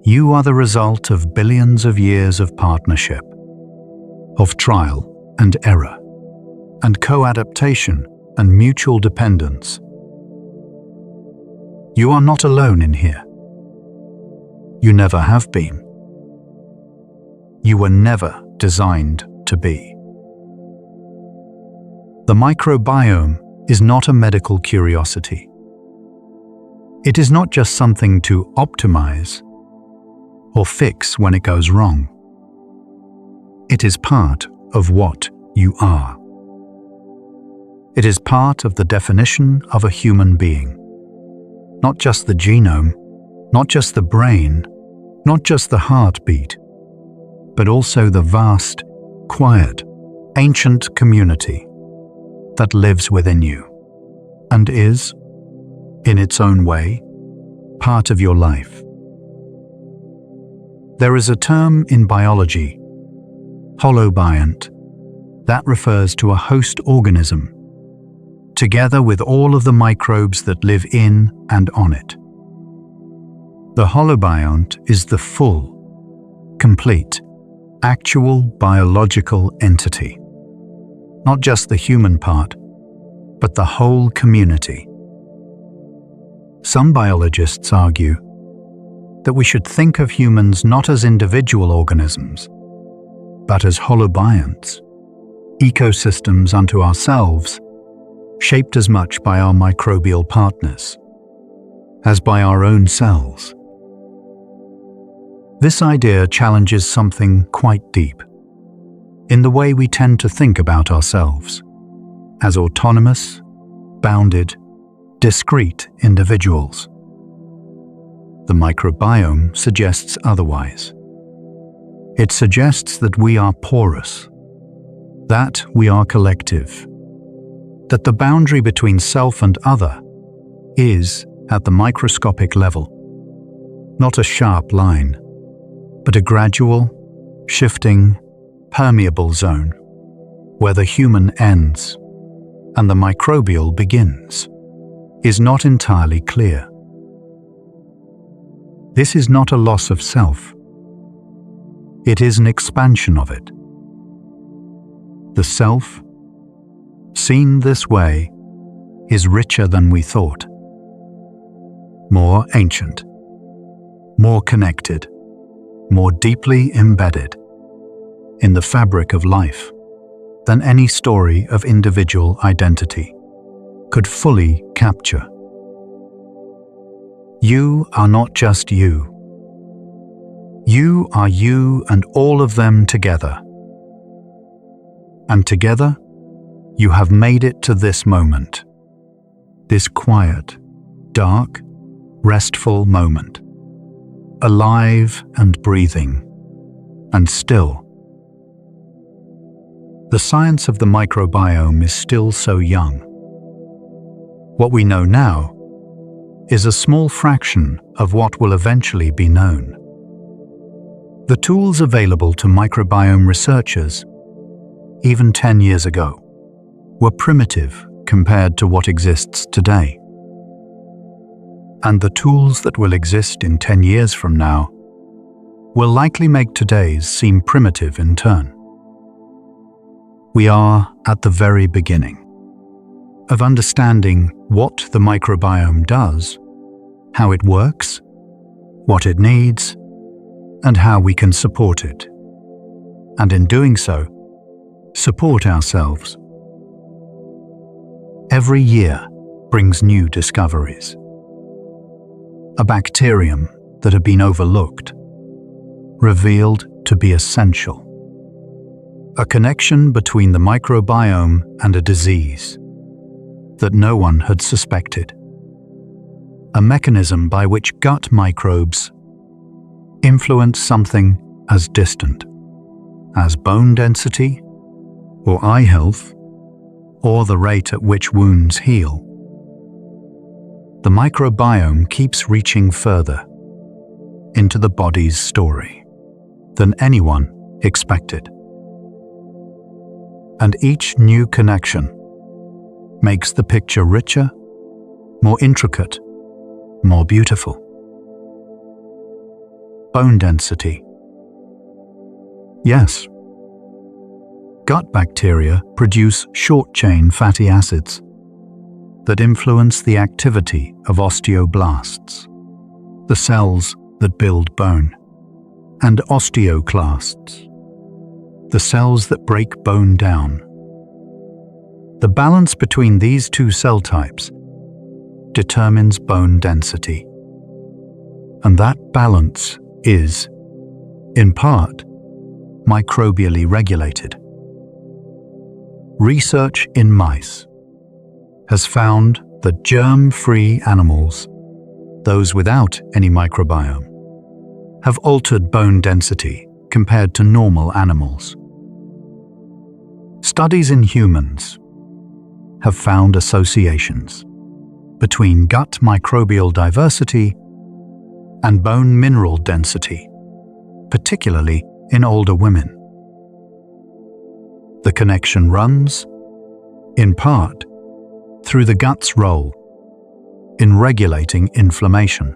You are the result of billions of years of partnership, of trial and error, and co-adaptation and mutual dependence. You are not alone in here. You never have been. You were never designed to be. The microbiome is not a medical curiosity. It is not just something to optimize or fix when it goes wrong. It is part of what you are. It is part of the definition of a human being. Not just the genome, not just the brain, not just the heartbeat, but also the vast, quiet, ancient community that lives within you and is, in its own way, part of your life. There is a term in biology, holobiont, that refers to a host organism, together with all of the microbes that live in and on it. The holobiont is the full, complete, actual biological entity. Not just the human part, but the whole community. Some biologists argue that we should think of humans not as individual organisms, but as holobionts, ecosystems unto ourselves, shaped as much by our microbial partners as by our own cells. This idea challenges something quite deep in the way we tend to think about ourselves as autonomous, bounded, discrete individuals. The microbiome suggests otherwise. It suggests that we are porous, that we are collective, that the boundary between self and other is, at the microscopic level, not a sharp line, but a gradual, shifting, permeable zone where the human ends and the microbial begins is not entirely clear. This is not a loss of self. It is an expansion of it. The self, seen this way, is richer than we thought, more ancient, more connected, more deeply embedded in the fabric of life than any story of individual identity could fully capture. You are not just you. You are you and all of them together. And together, you have made it to this moment, this quiet, dark, restful moment, alive and breathing, and still. The science of the microbiome is still so young. What we know now is a small fraction of what will eventually be known. The tools available to microbiome researchers, even 10 years ago, were primitive compared to what exists today. And the tools that will exist in 10 years from now will likely make today's seem primitive in turn. We are at the very beginning of understanding what the microbiome does, how it works, what it needs, and how we can support it. And in doing so, support ourselves. Every year brings new discoveries. A bacterium that had been overlooked, revealed to be essential. A connection between the microbiome and a disease that no one had suspected. A mechanism by which gut microbes influence something as distant as bone density, or eye health, or the rate at which wounds heal. The microbiome keeps reaching further into the body's story than anyone expected. And each new connection makes the picture richer, more intricate, more beautiful. Bone density. Yes. Gut bacteria produce short-chain fatty acids that influence the activity of osteoblasts, the cells that build bone, and osteoclasts, the cells that break bone down. The balance between these two cell types determines bone density. And that balance is, in part, microbially regulated. Research in mice has found that germ-free animals, those without any microbiome, have altered bone density compared to normal animals. Studies in humans have found associations between gut microbial diversity and bone mineral density, particularly in older women. The connection runs, in part, through the gut's role in regulating inflammation.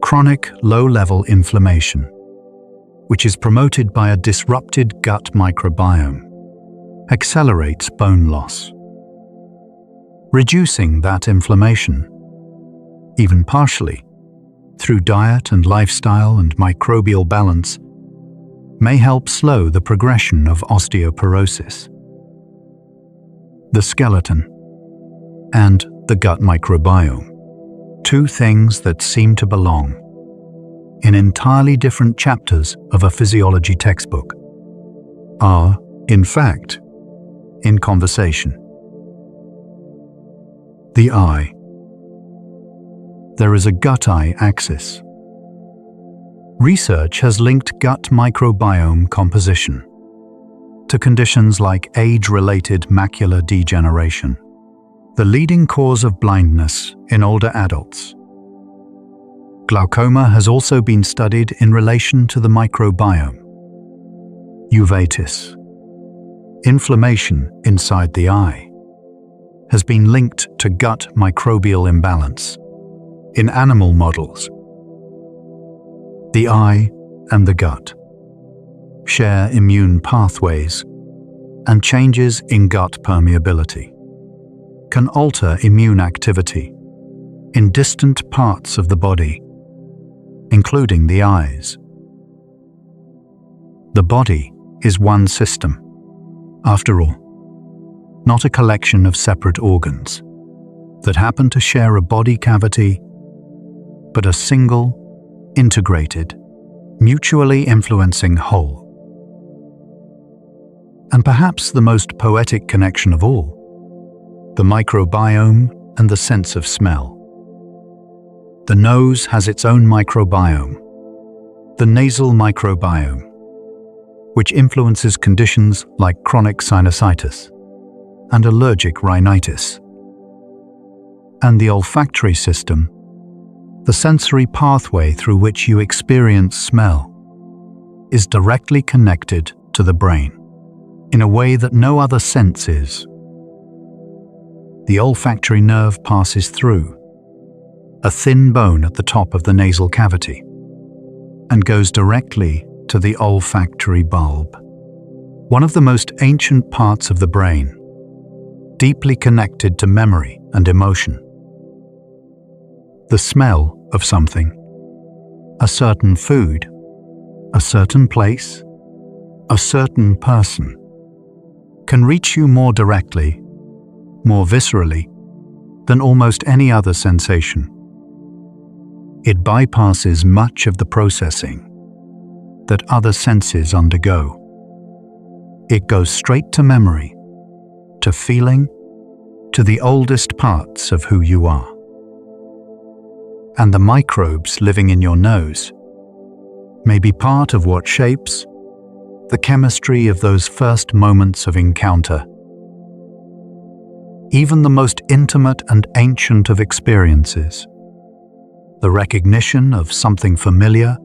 Chronic low-level inflammation, which is promoted by a disrupted gut microbiome, accelerates bone loss. Reducing that inflammation, even partially, through diet and lifestyle and microbial balance, may help slow the progression of osteoporosis. The skeleton and the gut microbiome, two things that seem to belong in entirely different chapters of a physiology textbook, are, in fact, in conversation. The eye. There is a gut-eye axis. Research has linked gut microbiome composition to conditions like age-related macular degeneration, the leading cause of blindness in older adults. Glaucoma has also been studied in relation to the microbiome. Uveitis, inflammation inside the eye, has been linked to gut microbial imbalance in animal models. The eye and the gut share immune pathways, and changes in gut permeability can alter immune activity in distant parts of the body, including the eyes. The body is one system, after all, not a collection of separate organs that happen to share a body cavity, but a single, integrated, mutually influencing whole. And perhaps the most poetic connection of all, the microbiome and the sense of smell. The nose has its own microbiome, the nasal microbiome, which influences conditions like chronic sinusitis and allergic rhinitis. And the olfactory system, the sensory pathway through which you experience smell, is directly connected to the brain in a way that no other sense is. The olfactory nerve passes through a thin bone at the top of the nasal cavity and goes directly to the olfactory bulb, one of the most ancient parts of the brain, deeply connected to memory and emotion. The smell of something, a certain food, a certain place, a certain person, can reach you more directly, more viscerally, than almost any other sensation. It bypasses much of the processing that other senses undergo. It goes straight to memory, to feeling, to the oldest parts of who you are. And the microbes living in your nose may be part of what shapes the chemistry of those first moments of encounter. Even the most intimate and ancient of experiences, the recognition of something familiar,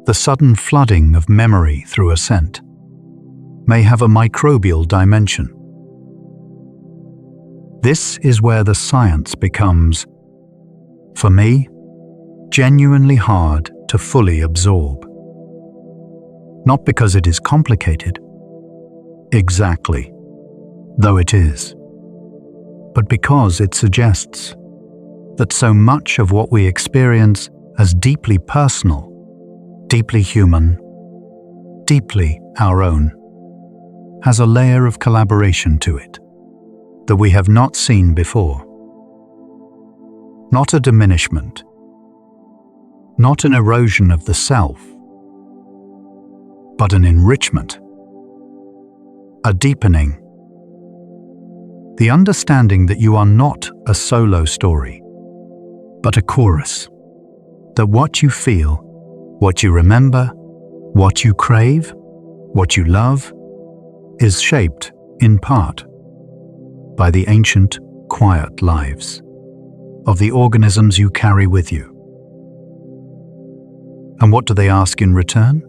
the sudden flooding of memory through a scent, may have a microbial dimension. This is where the science becomes, for me, genuinely hard to fully absorb. Not because it is complicated, exactly, though it is, but because it suggests that so much of what we experience as deeply personal, deeply human, deeply our own, has a layer of collaboration to it. that we have not seen before. Not a diminishment, not an erosion of the self, but an enrichment, a deepening, the understanding that you are not a solo story, but a chorus, that what you feel, what you remember, what you crave, what you love, is shaped, in part, by the ancient, quiet lives of the organisms you carry with you. And what do they ask in return?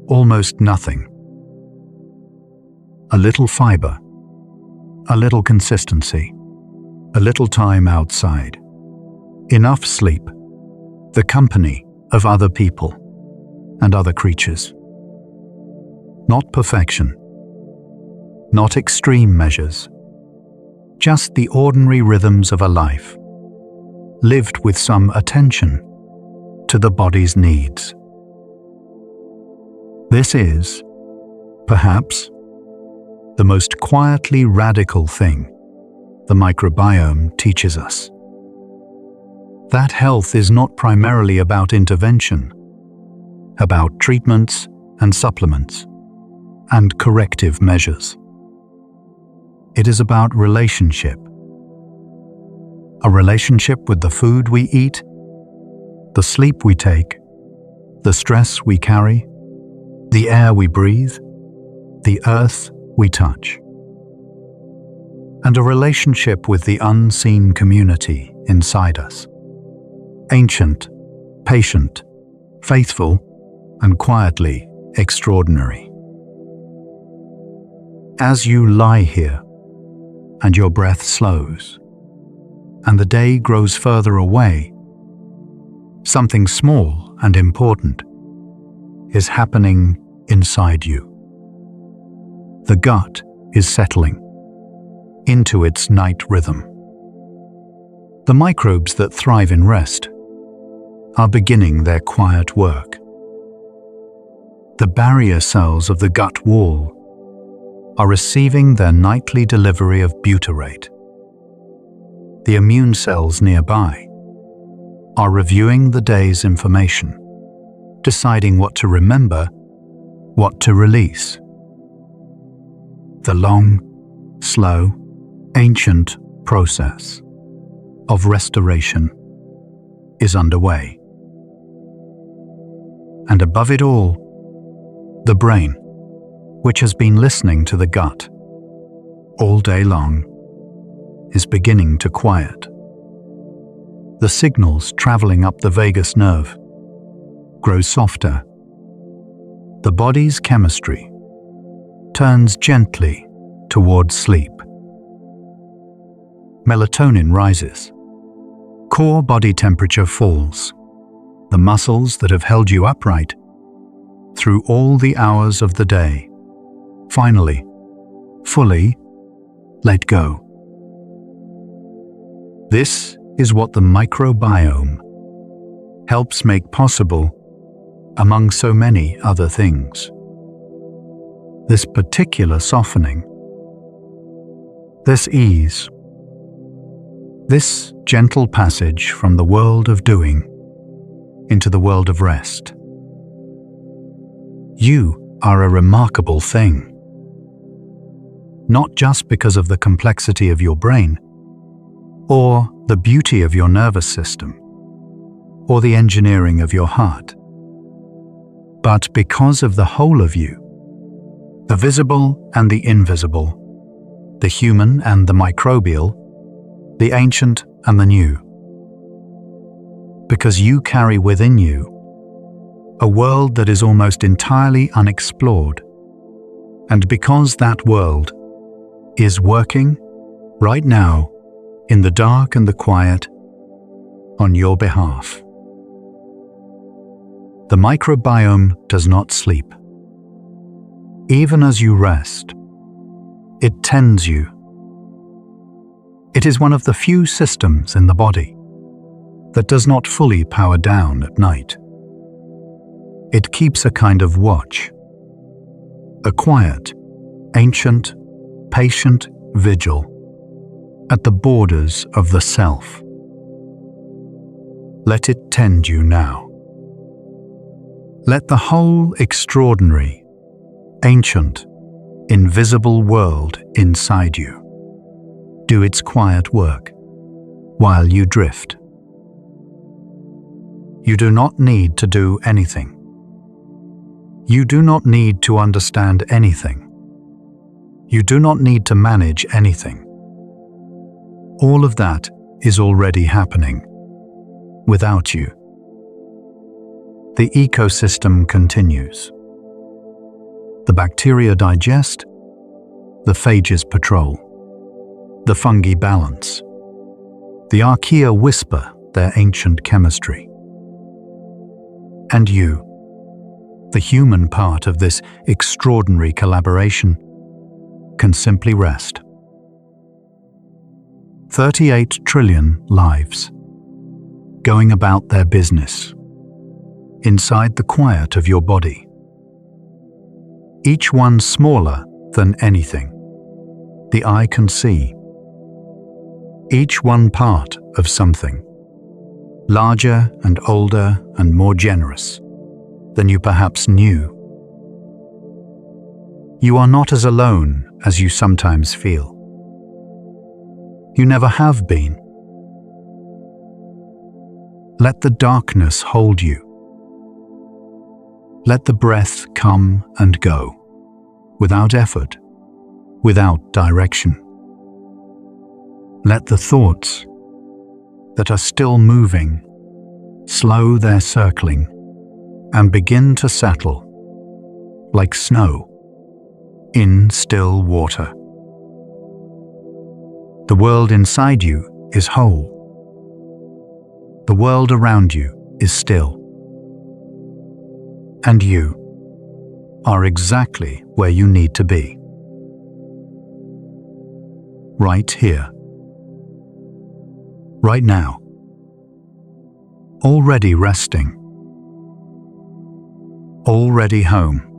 Almost nothing. A little fiber, a little consistency, a little time outside, enough sleep, the company of other people and other creatures. Not perfection, not extreme measures, just the ordinary rhythms of a life, lived with some attention to the body's needs. This is, perhaps, the most quietly radical thing the microbiome teaches us. That health is not primarily about intervention, about treatments and supplements, and corrective measures. It is about relationship. A relationship with the food we eat, the sleep we take, the stress we carry, the air we breathe, the earth we touch. And a relationship with the unseen community inside us. Ancient, patient, faithful, and quietly extraordinary. As you lie here, and your breath slows, and the day grows further away, something small and important is happening inside you. The gut is settling into its night rhythm. The microbes that thrive in rest are beginning their quiet work. The barrier cells of the gut wall are receiving their nightly delivery of butyrate. The immune cells nearby are reviewing the day's information, deciding what to remember, what to release. The long, slow, ancient process of restoration is underway. And above it all, the brain, which has been listening to the gut all day long, is beginning to quiet. The signals traveling up the vagus nerve grow softer. The body's chemistry turns gently towards sleep. Melatonin rises. Core body temperature falls. The muscles that have held you upright through all the hours of the day finally, fully let go. This is what the microbiome helps make possible among so many other things. This particular softening, this ease, this gentle passage from the world of doing into the world of rest. You are a remarkable thing. Not just because of the complexity of your brain, or the beauty of your nervous system, or the engineering of your heart, but because of the whole of you, the visible and the invisible, the human and the microbial, the ancient and the new. Because you carry within you a world that is almost entirely unexplored, and because that world is working right now in the dark and the quiet on your behalf. The microbiome does not sleep. Even as you rest, it tends you. It is one of the few systems in the body that does not fully power down at night. It keeps a kind of watch, a quiet, ancient, patient vigil at the borders of the self. Let it tend you now. Let the whole extraordinary, ancient, invisible world inside you do its quiet work while you drift. You do not need to do anything. You do not need to understand anything. You do not need to manage anything. All of that is already happening without you. The ecosystem continues. The bacteria digest, the phages patrol, the fungi balance, the archaea whisper their ancient chemistry. And you, the human part of this extraordinary collaboration, can simply rest. 38 trillion lives, going about their business, inside the quiet of your body. Each one smaller than anything the eye can see. Each one part of something, larger and older and more generous than you perhaps knew. You are not as alone as you sometimes feel. You never have been. Let the darkness hold you. Let the breath come and go, without effort, without direction. Let the thoughts that are still moving slow their circling and begin to settle, like snow, in still water. The world inside you is whole. The world around you is still. And you are exactly where you need to be. Right here. Right now. Already resting. Already home.